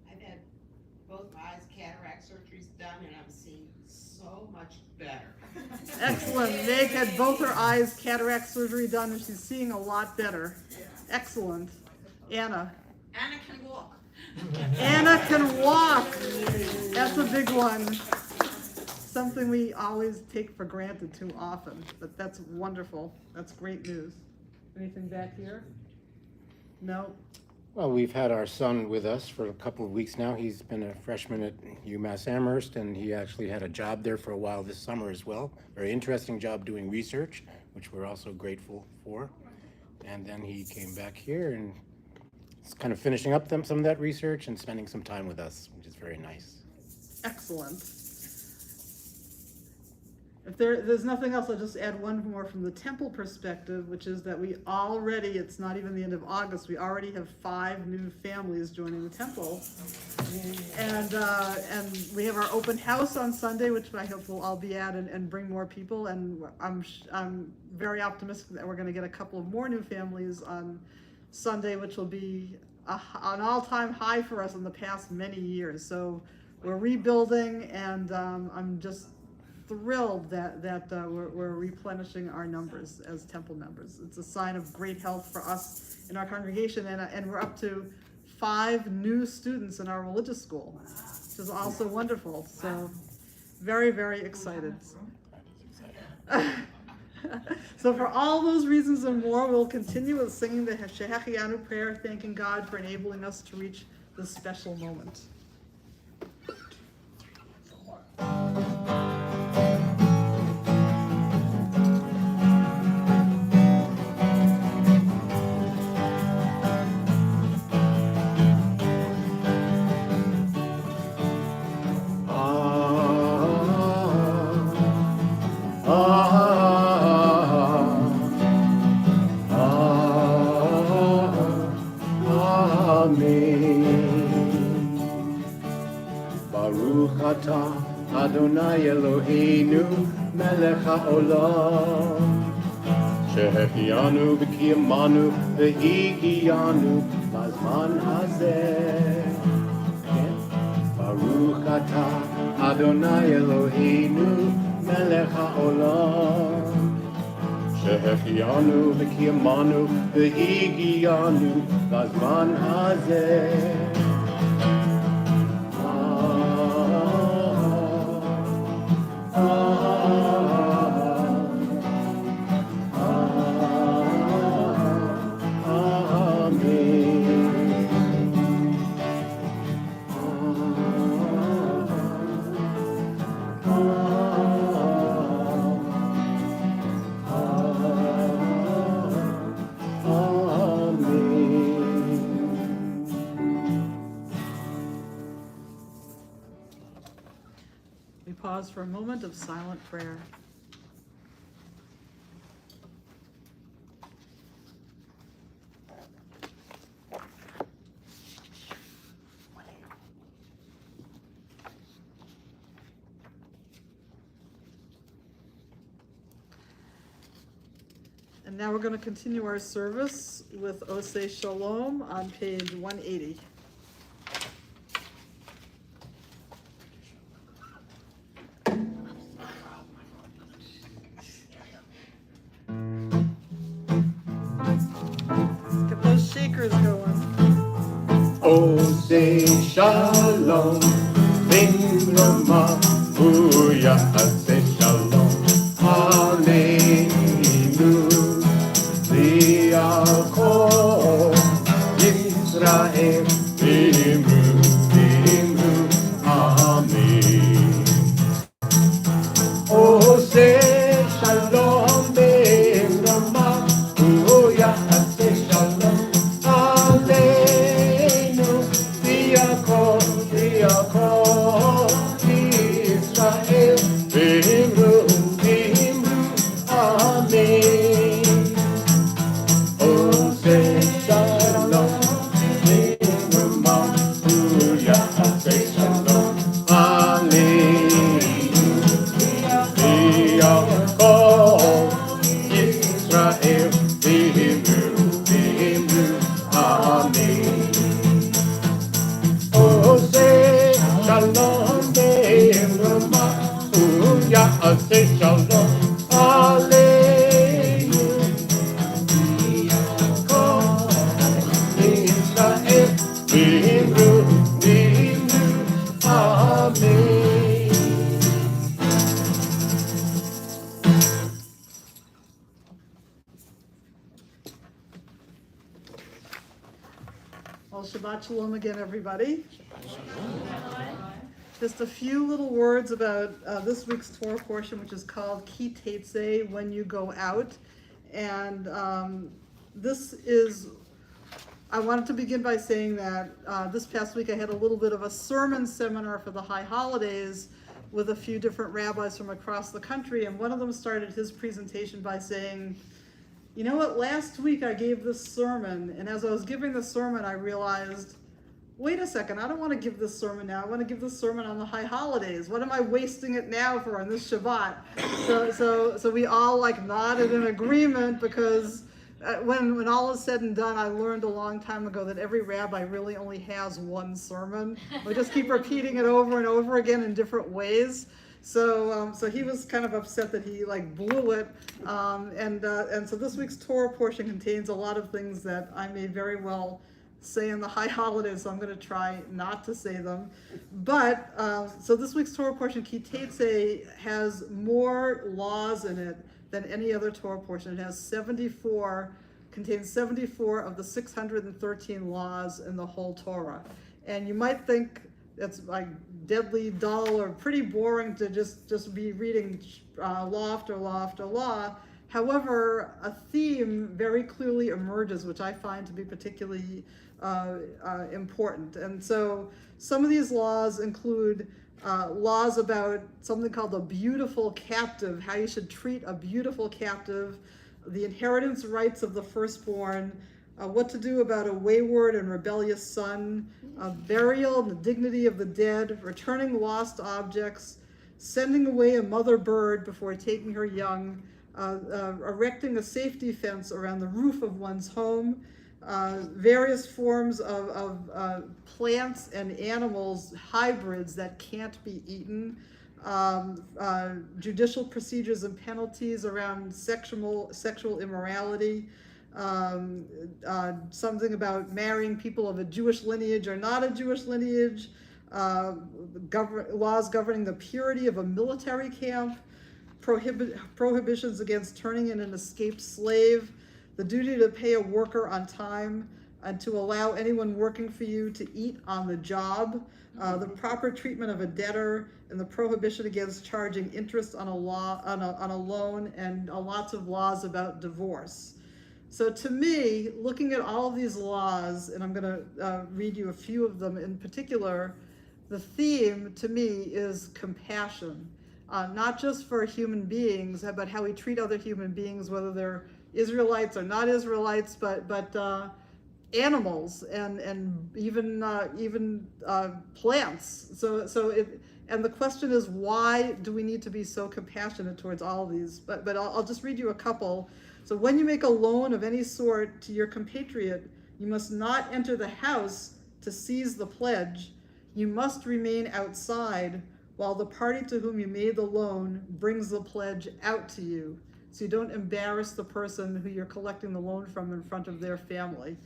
S9: I've had both my eyes cataract surgeries done, and I'm seeing so much better.
S2: Excellent. Meg had both her eyes cataract surgery done, and she's seeing a lot better. Excellent. Anna.
S9: Anna can walk.
S2: Anna can walk. That's a big one. Something we always take for granted too often, but that's wonderful. That's great news. Anything back here? No?
S1: Well, we've had our son with us for a couple of weeks now. He's been a freshman at UMass Amherst, and he actually had a job there for a while this summer as well. Very interesting job doing research, which we're also grateful for. And then he came back here and is kind of finishing up some of that research and spending some time with us, which is very nice.
S2: Excellent. If there's nothing else, I'll just add one more from the temple perspective, which is that we already, it's not even the end of August, we already have 5 new families joining the temple. And we have our open house on Sunday, which I hope we'll all be at and bring more people. And I'm very optimistic that we're going to get a couple of more new families on Sunday, which will be an all-time high for us in the past many years. So we're rebuilding, and I'm just thrilled that we're replenishing our numbers as temple members. It's a sign of great health for us in our congregation, and we're up to 5 new students in our religious school. which is also wonderful. So very, very excited. So for all those reasons and more, we'll continue with singing the Shehechianu prayer, thanking God for enabling us to reach this special moment.
S1: Baruch atah Adonai Eloheinu melech haolam shehechianu v'kiyamanu v'higiyanu b'zman hazeh. Baruch atah Adonai Eloheinu melech haolam shehechianu v'kiyamanu v'higiyanu b'zman hazeh.
S2: We pause for a moment of silent prayer. And now we're going to continue our service with Oseh Shalom on page 180. Get those shakers going.
S1: Oseh Shalom Ben Roma Aseh Shalom Aleinu Li'akol Yisrael V'imru Amen. Oseh Shalom Ben Roma Aseh Shalom Aleinu Li'akol Yisrael V'imru Amen. Oseh Shalom Ben Roma Aseh Shalom Aleinu Li'akol Yisrael V'imru Amen. Oseh Shalom Ben Roma Aseh Shalom Aleinu Li'akol Yisrael V'imru Amen.
S2: Well, Shabbat Shalom again, everybody. Just a few little words about this week's Torah portion, which is called Ki Tetzeh, when you go out. And this is, I wanted to begin by saying that this past week I had a little bit of a sermon seminar for the high holidays with a few different rabbis from across the country. And one of them started his presentation by saying, you know what, last week I gave this sermon, and as I was giving the sermon, I realized, wait a second, I don't want to give this sermon now. I want to give this sermon on the high holidays. What am I wasting it now for on this Shabbat? So we all like nodded in agreement, because when all is said and done, I learned a long time ago that every rabbi really only has one sermon. We just keep repeating it over and over again in different ways. So he was kind of upset that he like blew it, and so this week's Torah portion contains a lot of things that I may very well saying the high holidays, so I'm going to try not to say them. But, so this week's Torah portion, Ki Tetzei, has more laws in it than any other Torah portion. It has 74, contains 74 of the 613 laws in the whole Torah. And you might think it's like deadly dull or pretty boring to just be reading law after law after law. However, a theme very clearly emerges, which I find to be particularly important. And so some of these laws include laws about something called a beautiful captive, how you should treat a beautiful captive, the inheritance rights of the firstborn, what to do about a wayward and rebellious son, burial and the dignity of the dead, returning lost objects, sending away a mother bird before taking her young, erecting a safety fence around the roof of one's home, various forms of plants and animals, hybrids that can't be eaten, judicial procedures and penalties around sexual immorality, something about marrying people of a Jewish lineage or not a Jewish lineage, laws governing the purity of a military camp, prohibitions against turning in an escaped slave, the duty to pay a worker on time, and to allow anyone working for you to eat on the job, the proper treatment of a debtor, and the prohibition against charging interest on a loan, and lots of laws about divorce. So to me, looking at all of these laws, and I'm going to read you a few of them in particular, the theme to me is compassion, not just for human beings, but how we treat other human beings, whether they're Israelites or not Israelites, but animals and even plants. And the question is, why do we need to be so compassionate towards all of these? But I'll just read you a couple. So when you make a loan of any sort to your compatriot, you must not enter the house to seize the pledge. You must remain outside while the party to whom you made the loan brings the pledge out to you. So you don't embarrass the person who you're collecting the loan from in front of their family.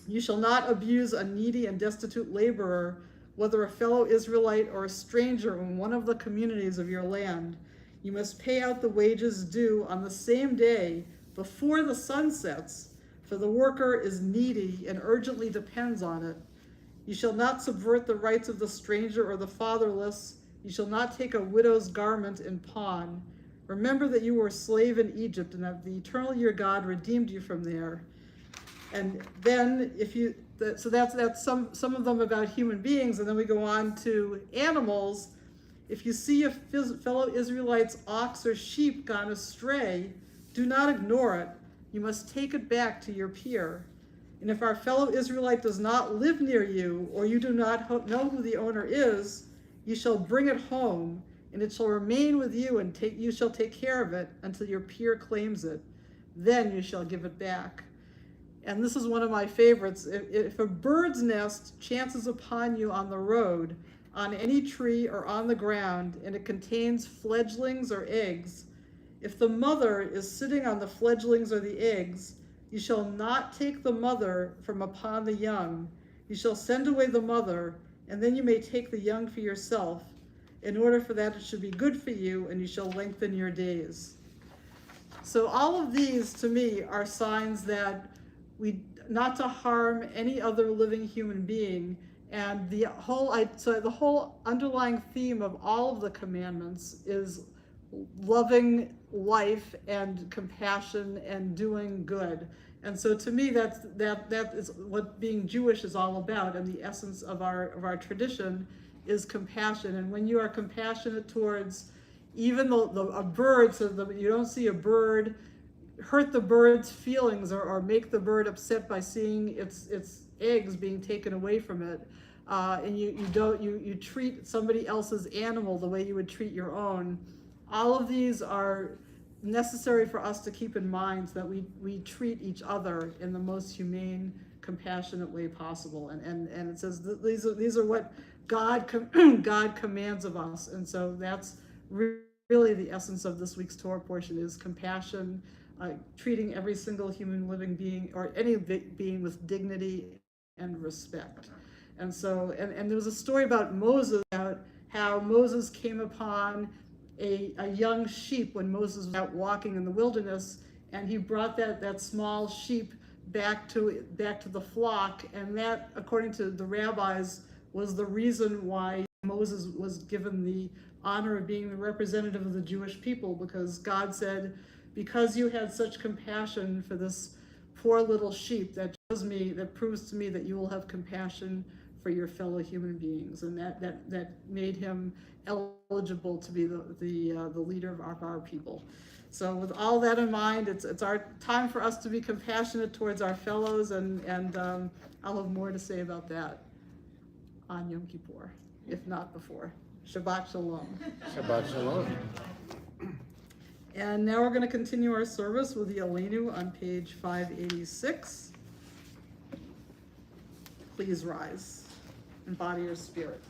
S2: You shall not abuse a needy and destitute laborer, whether a fellow Israelite or a stranger in one of the communities of your land. You must pay out the wages due on the same day before the sun sets, for the worker is needy and urgently depends on it. You shall not subvert the rights of the stranger or the fatherless. You shall not take a widow's garment in pawn. Remember that you were a slave in Egypt and that the eternal your God redeemed you from there. And then so that's some of them about human beings, and then we go on to animals. If you see a fellow Israelite's ox or sheep gone astray, do not ignore it. You must take it back to your peer. And if our fellow Israelite does not live near you, or you do not know who the owner is, you shall bring it home, and it shall remain with you, and you shall take care of it until your peer claims it. Then you shall give it back. And this is one of my favorites. If a bird's nest chances upon you on the road, on any tree or on the ground, and it contains fledglings or eggs, if the mother is sitting on the fledglings or the eggs, you shall not take the mother from upon the young. You shall send away the mother, and then you may take the young for yourself, in order for that it should be good for you, and you shall lengthen your days. So all of these, to me, are signs that not to harm any other living human being. And the whole underlying theme of all of the commandments is loving life and compassion and doing good. And so to me, that is what being Jewish is all about. And the essence of our tradition is compassion. And when you are compassionate towards even a bird, so that you don't see a bird, hurt the bird's feelings or make the bird upset by seeing its eggs being taken away from it, and you treat somebody else's animal the way you would treat your own. All of these are necessary for us to keep in mind, so that we treat each other in the most humane, compassionate way possible. And it says that these are what God commands of us. And so that's really the essence of this week's Torah portion, is compassion, treating every single human living being or any being with dignity and respect. And so, and there was a story about Moses, about how Moses came upon a young sheep when Moses was out walking in the wilderness, and he brought that small sheep back to the flock, and that, according to the rabbis, was the reason why Moses was given the honor of being the representative of the Jewish people, because God said, because you had such compassion for this poor little sheep, that proves to me that you will have compassion for your fellow human beings. And that made him eligible to be the leader of our people. So with all that in mind, it's our time for us to be compassionate towards our fellows, and I'll have more to say about that on Yom Kippur, if not before. Shabbat Shalom.
S1: Shabbat Shalom.
S2: And now we're going to continue our service with the Aleinu on page 586. Please rise and body your spirit.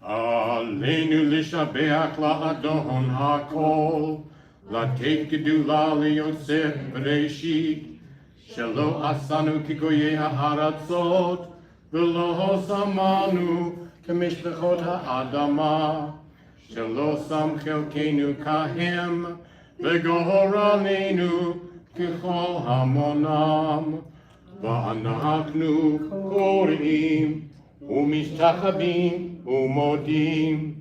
S10: Aleinu lishabeach la'adon hakol, לתת גדולה ליוסף בראשית, שלא עשנו כגויי הארצות, ולא שמנו כמשפחות האדמה, שלא שם חלקנו כהם, וגורלנו ככל המונם. ואנחנו קוראים ומשתחווים ומודים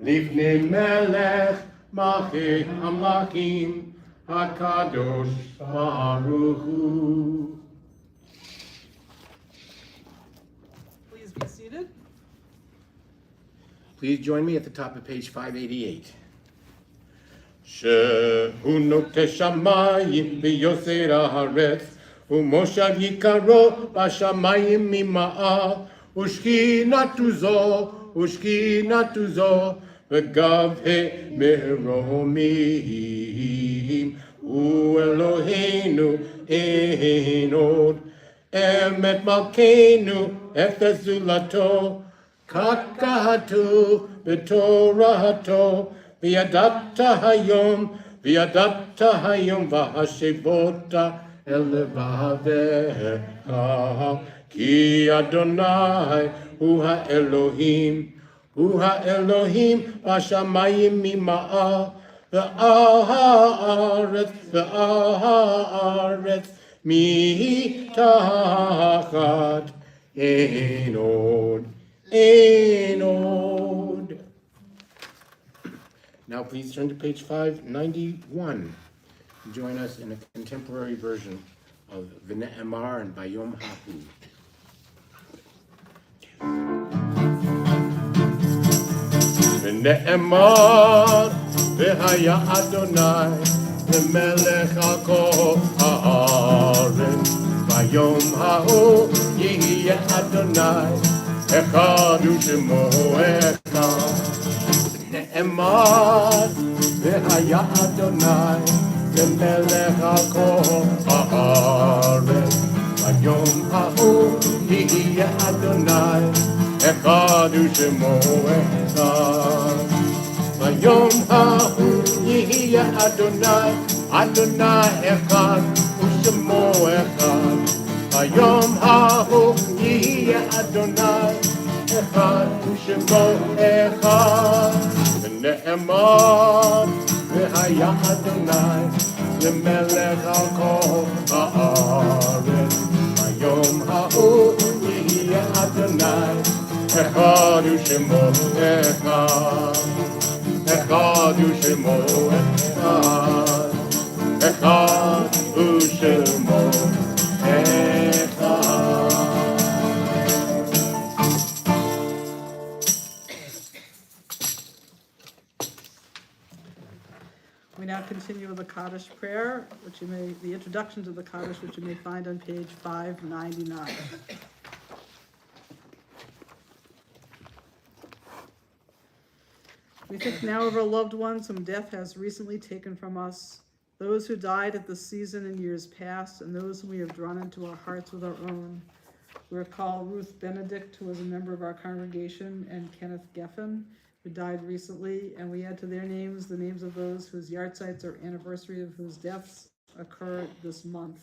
S10: לפני מלך מלכי המלכים הקדוש ברוך הוא.
S2: Please be seated.
S1: Please join me at the top of page 588.
S10: שהוא נוטה שמיים ויוסר הארץ, ומושב יקרו בשמיים ממעל, ושכינתו זו וגבי מרומים, ואלוהינו אין עוד, אמת מלכנו אפס זולתו, כך כתוב בתורתו, וידעת היום והשבות אל לבביך, כי אדוני הוא האלוהים בשמיים ממעל, והארץ מתחת, אין עוד.
S1: Now please turn to page 591 and join us in a contemporary version of V'ne'emar and Bayom Hahu.
S10: ונאמר והיה אדוני למלך על כל הארץ, ביום ההוא יהיה אדוני אחד ושמו אחד. ונאמר והיה אדוני למלך על כל הארץ, ביום ההוא יהיה אדוני אחד ושמו אחד. ביום ההוא יהיה אדוני אחד ושמו אחד. ביום ההוא יהיה אדוני אחד ושמו אחד. ונאמר והיה אדוני למלך על כל הארץ, ביום ההוא יהיה אדוני אחד ושמו אחד. אחד ושמו אחד. אחד ושמו אחד.
S2: We now continue with the Kaddish prayer, the introduction to the Kaddish, which you may find on page 599. We think now of our loved ones whom death has recently taken from us, those who died at the season in years past, and those whom we have drawn into our hearts with our own. We recall Ruth Benedict, who was a member of our congregation, and Kenneth Geffen. who died recently, and we add to their names the names of those whose yahrzeits or anniversary of whose deaths occurred this month.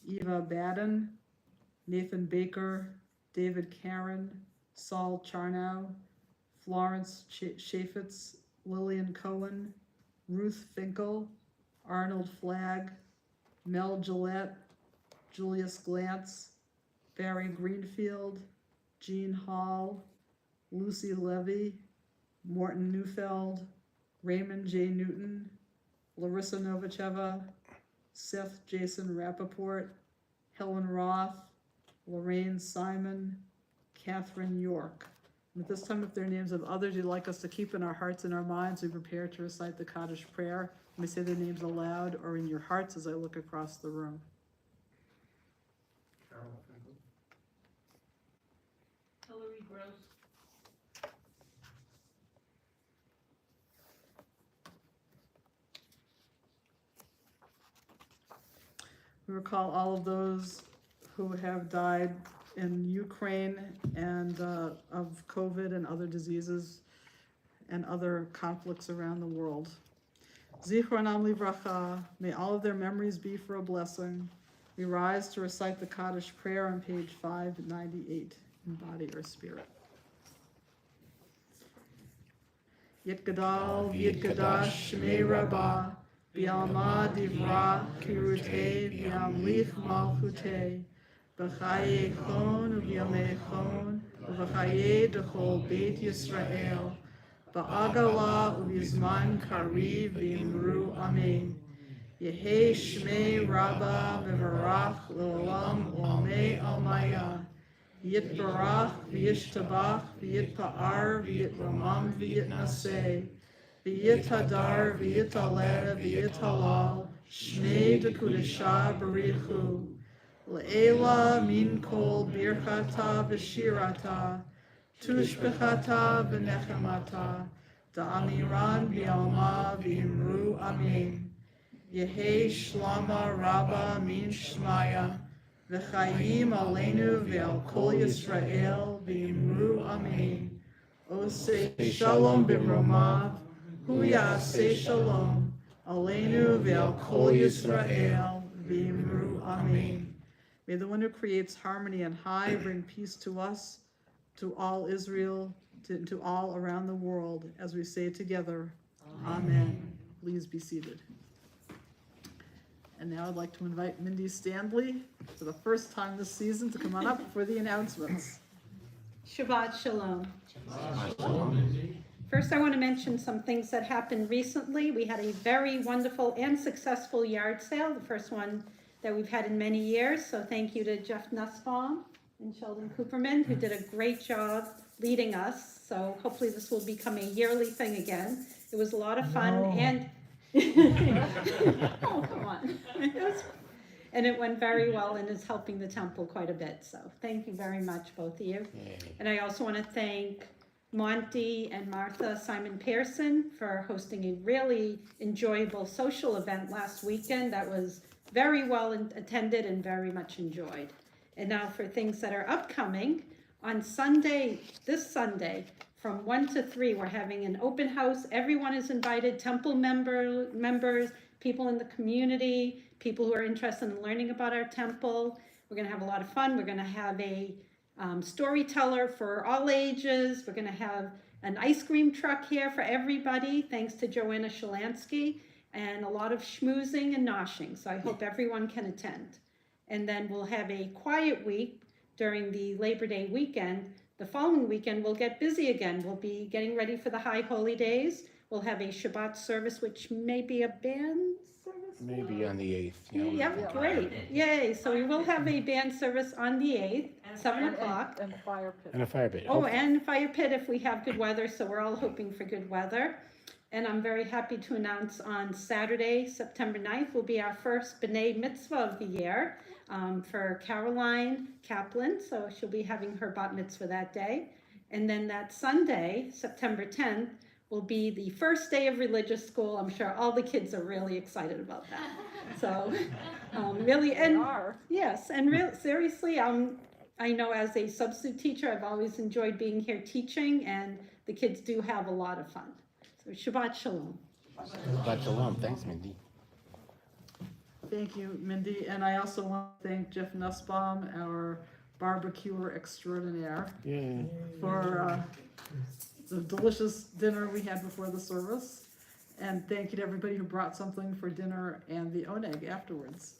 S2: Eva Baden, Nathan Baker, David Karen, Saul Charnow, Florence Chaffetz, Lillian Cohen, Ruth Finkel, Arnold Flagg, Mel Gillette, Julius Glantz, Barry Greenfield, Jean Hall, Lucy Levy, Morton Neufeld, Raymond J. Newton, Larissa Novacheva, Seth Jason Rappaport, Helen Roth, Lorraine Simon, Catherine York. And at this time, if there are names of others you'd like us to keep in our hearts and our minds, we prepare to recite the Kaddish prayer. Let me say their names aloud or in your hearts as I look across the room.
S7: Hillary Gross.
S2: We recall all of those who have died in Ukraine and of COVID and other diseases and other conflicts around the world. Zichronam livracha, may all of their memories be for a blessing. We rise to recite the Kaddish prayer on page 598 in body or spirit. Yitgadal v'yitgadash shmei rabbah, B'alma divra kirutei v'amlich malchutei, b'chaye chon u'v'yamei chon, u'v'chaye d'chol Beit Yisrael, ba'agala u'v'zman kariv v'imru amen. Yehei shmei rabba mevarach l'olam olmei almaya, yitbarach v'yishtabach v'yitpa'ar v'yitramam v'yitnaseh, V'yitadar, v'yitaleh, v'yitalal, Shnei d'kudesha barichu, Le'ela min kol birchata v'shirata, Tushbechata v'nechemata, Da'amiran v'yalma v'imru amen. Yehei shlama rabba min shmaya, V'chayim aleinu v'al kol Yisrael v'imru amen. Osei shalom b'romav, Hu ya'aseh shalom, aleinu ve'al kol Yisrael, v'imru amen. May the one who creates harmony on high bring peace to us, to all Israel, to all around the world, as we say together, Amen. Please be seated. And now I'd like to invite Mindy Standley, for the first time this season, to come on up for the announcements.
S11: Shabbat Shalom. First, I want to mention some things that happened recently. We had a very wonderful and successful yard sale, the first one that we've had in many years. So thank you to Jeff Nussbaum and Sheldon Cooperman, who did a great job leading us. So hopefully this will become a yearly thing again. It was a lot of fun and oh, come on. And it went very well and is helping the temple quite a bit. So thank you very much, both of you. And I also want to thank Monty and Martha Simon Pearson for hosting a really enjoyable social event last weekend that was very well attended and very much enjoyed. And now for things that are upcoming, on Sunday, this Sunday, from 1 to 3, we're having an open house. Everyone is invited, temple members, people in the community, people who are interested in learning about our temple. We're going to have a lot of fun. We're going to have a storyteller for all ages. We're going to have an ice cream truck here for everybody, thanks to Joanna Shalansky, and a lot of schmoozing and noshing. So I hope everyone can attend. And then we'll have a quiet week during the Labor Day weekend. The following weekend, we'll get busy again. We'll be getting ready for the High Holy Days. We'll have a Shabbat service, which may be a band service.
S1: Maybe on the 8th.
S11: Yep, great. Yay. So we will have a band service on the 8th, 7 o'clock.
S2: And fire pit.
S1: And a fire pit.
S11: Oh, and fire pit if we have good weather. So we're all hoping for good weather. And I'm very happy to announce on Saturday, September 9th, will be our first B'nai Mitzvah of the year for Caroline Kaplan. So she'll be having her bat mitzvah that day. And then that Sunday, September 10th, will be the first day of religious school. I'm sure all the kids are really excited about that. So really, and yes, and seriously, I know as a substitute teacher, I've always enjoyed being here teaching, and the kids do have a lot of fun. So Shabbat Shalom.
S1: Shabbat Shalom. Thanks, Mindy.
S2: Thank you, Mindy, and I also want to thank Jeff Nussbaum, our barbecuer extraordinaire, for the delicious dinner we had before the service. And thank you to everybody who brought something for dinner and the oneg afterwards.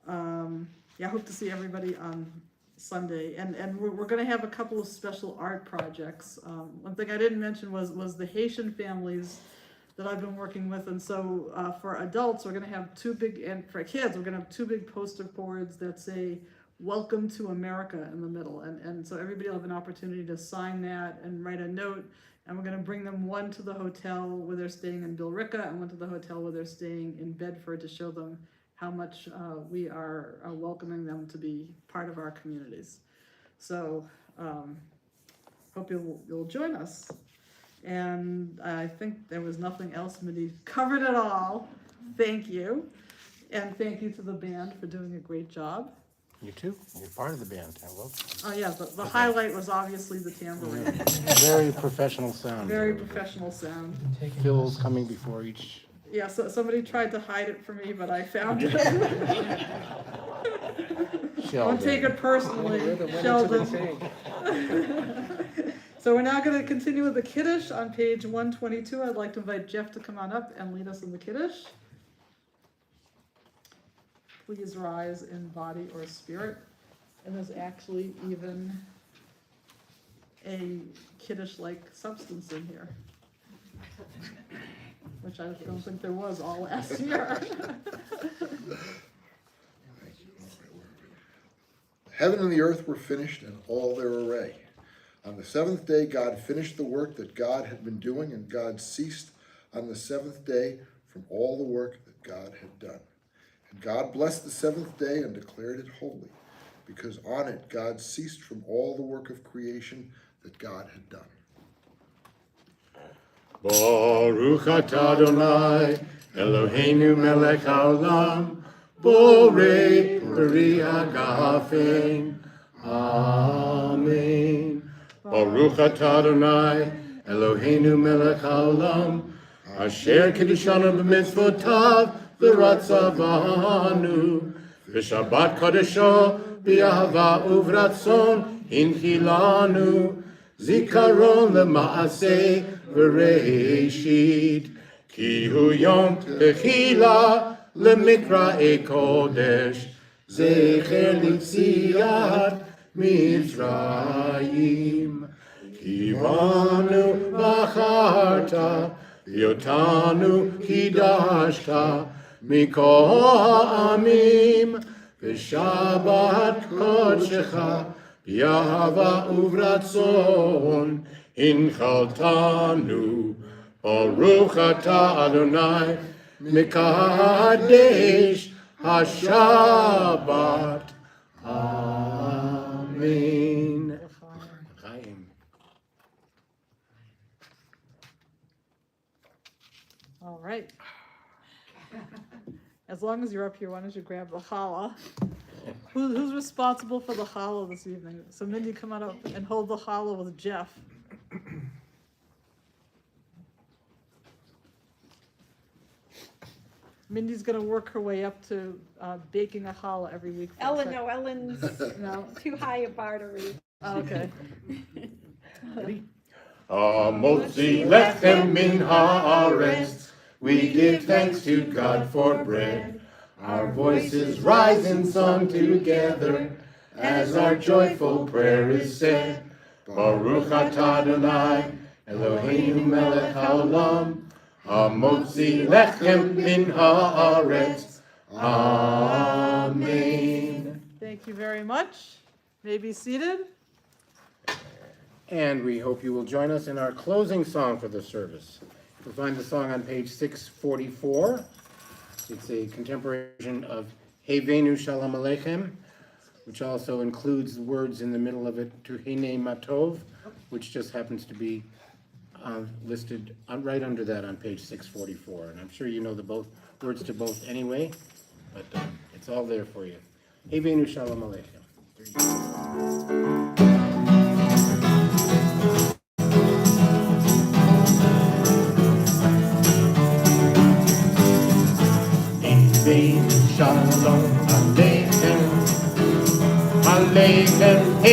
S2: I hope to see everybody on Sunday. And we're going to have a couple of special art projects. One thing I didn't mention was the Haitian families that I've been working with. And so for adults, we're going to have and for kids, we're going to have two big poster boards that say, "Welcome to America" in the middle. And so everybody will have an opportunity to sign that and write a note. And we're going to bring them one to the hotel where they're staying in Billerica and one to the hotel where they're staying in Bedford to show them how much we are welcoming them to be part of our communities. So hope you'll join us. And I think there was nothing else. Mindy covered it all. Thank you. And thank you to the band for doing a great job.
S1: You too. You're part of the band. Hello.
S2: Oh yeah, the highlight was obviously the tambourine.
S1: Very professional sound.
S2: Very professional sound.
S1: Fills coming before each.
S2: Yeah, so somebody tried to hide it from me, but I found it. Don't take it personally, Sheldon. So we're now going to continue with the Kiddush on page 122. I'd like to invite Jeff to come on up and lead us in the Kiddush. Please rise in body or spirit. And there's actually even a Kiddush-like substance in here, which I don't think there was all last year.
S6: Heaven and the earth were finished and all their array. On the seventh day, God finished the work that God had been doing, and God ceased on the seventh day from all the work that God had done. And God blessed the seventh day and declared it holy, because on it God ceased from all the work of creation that God had done.
S10: Baruch atah Adonai, Eloheinu melech haolam, borei peri hagafen. Amen. Baruch atah Adonai, Eloheinu melech haolam, asher kiddushanu b'mitzvotav v'ratzavanu, v'shabbat kadesho b'ahava uvratzon hinchilanu, zikaron lema'aseh v'reishit, ki hu yom techila lemikra'e kodesh, zecher litziat Mitzrayim. Ki banu bacharta, v'yotanu kidashta, mikol ha'amim, v'shabbat kodshecha, b'ahava uvratzon, hinchaltanu. Baruch atah Adonai, mekadesh haShabbat. Amen.
S2: All right. As long as you're up here, why don't you grab the challah? Who's responsible for the challah this evening? So Mindy, come on up and hold the challah with Jeff. Mindy's gonna work her way up to baking a challah every week.
S11: Ellen's no, too high a bar to read.
S2: Oh, okay.
S10: Motzi lechem min haaretz, we give thanks to God for bread. Our voices rise in song together, as our joyful prayer is said. Baruch atah Adonai, Eloheinu melech haolam, Motzi lechem min haaretz. Amen.
S2: Thank you very much. May be seated.
S1: And we hope you will join us in our closing song for the service. You'll find the song on page 644. It's a contemporary version of Hevenu Shalom Aleichem, which also includes words in the middle of it, Tuhine Matov, which just happens to be listed right under that on page 644. And I'm sure you know the words to both anyway, but it's all there for you. Hevenu Shalom Aleichem.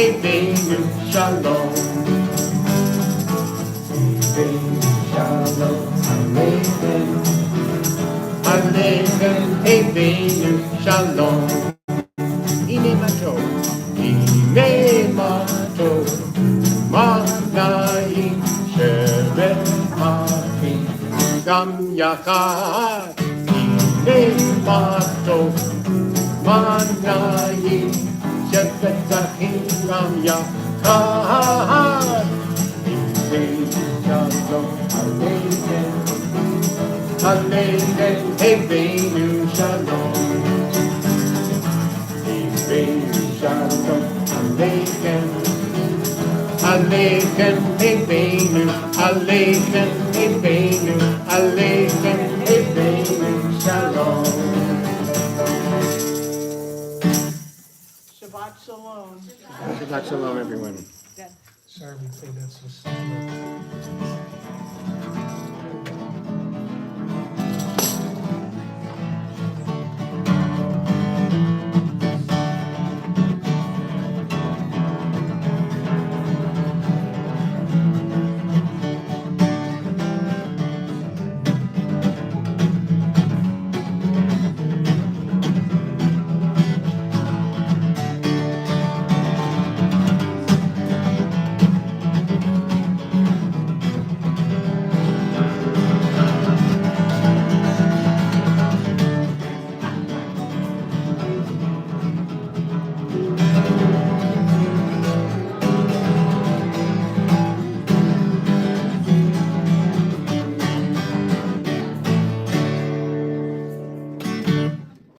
S10: Ebeinu Shalom. Ebeinu Shalom Aleichem. Aleichem Ebeinu Shalom. Ine matov, ine matov, manayim shevet achim gam yachad. Ine matov, manayim shevet achim gam yachad. Ebeinu Shalom Aleichem. Aleichem Ebeinu Shalom. Ebeinu Shalom Aleichem. Aleichem Ebeinu. Aleichem Ebeinu. Aleichem Ebeinu Shalom.
S2: Shabbat Shalom.
S1: Shabbat Shalom, everyone.
S4: Sorry we played that so slow.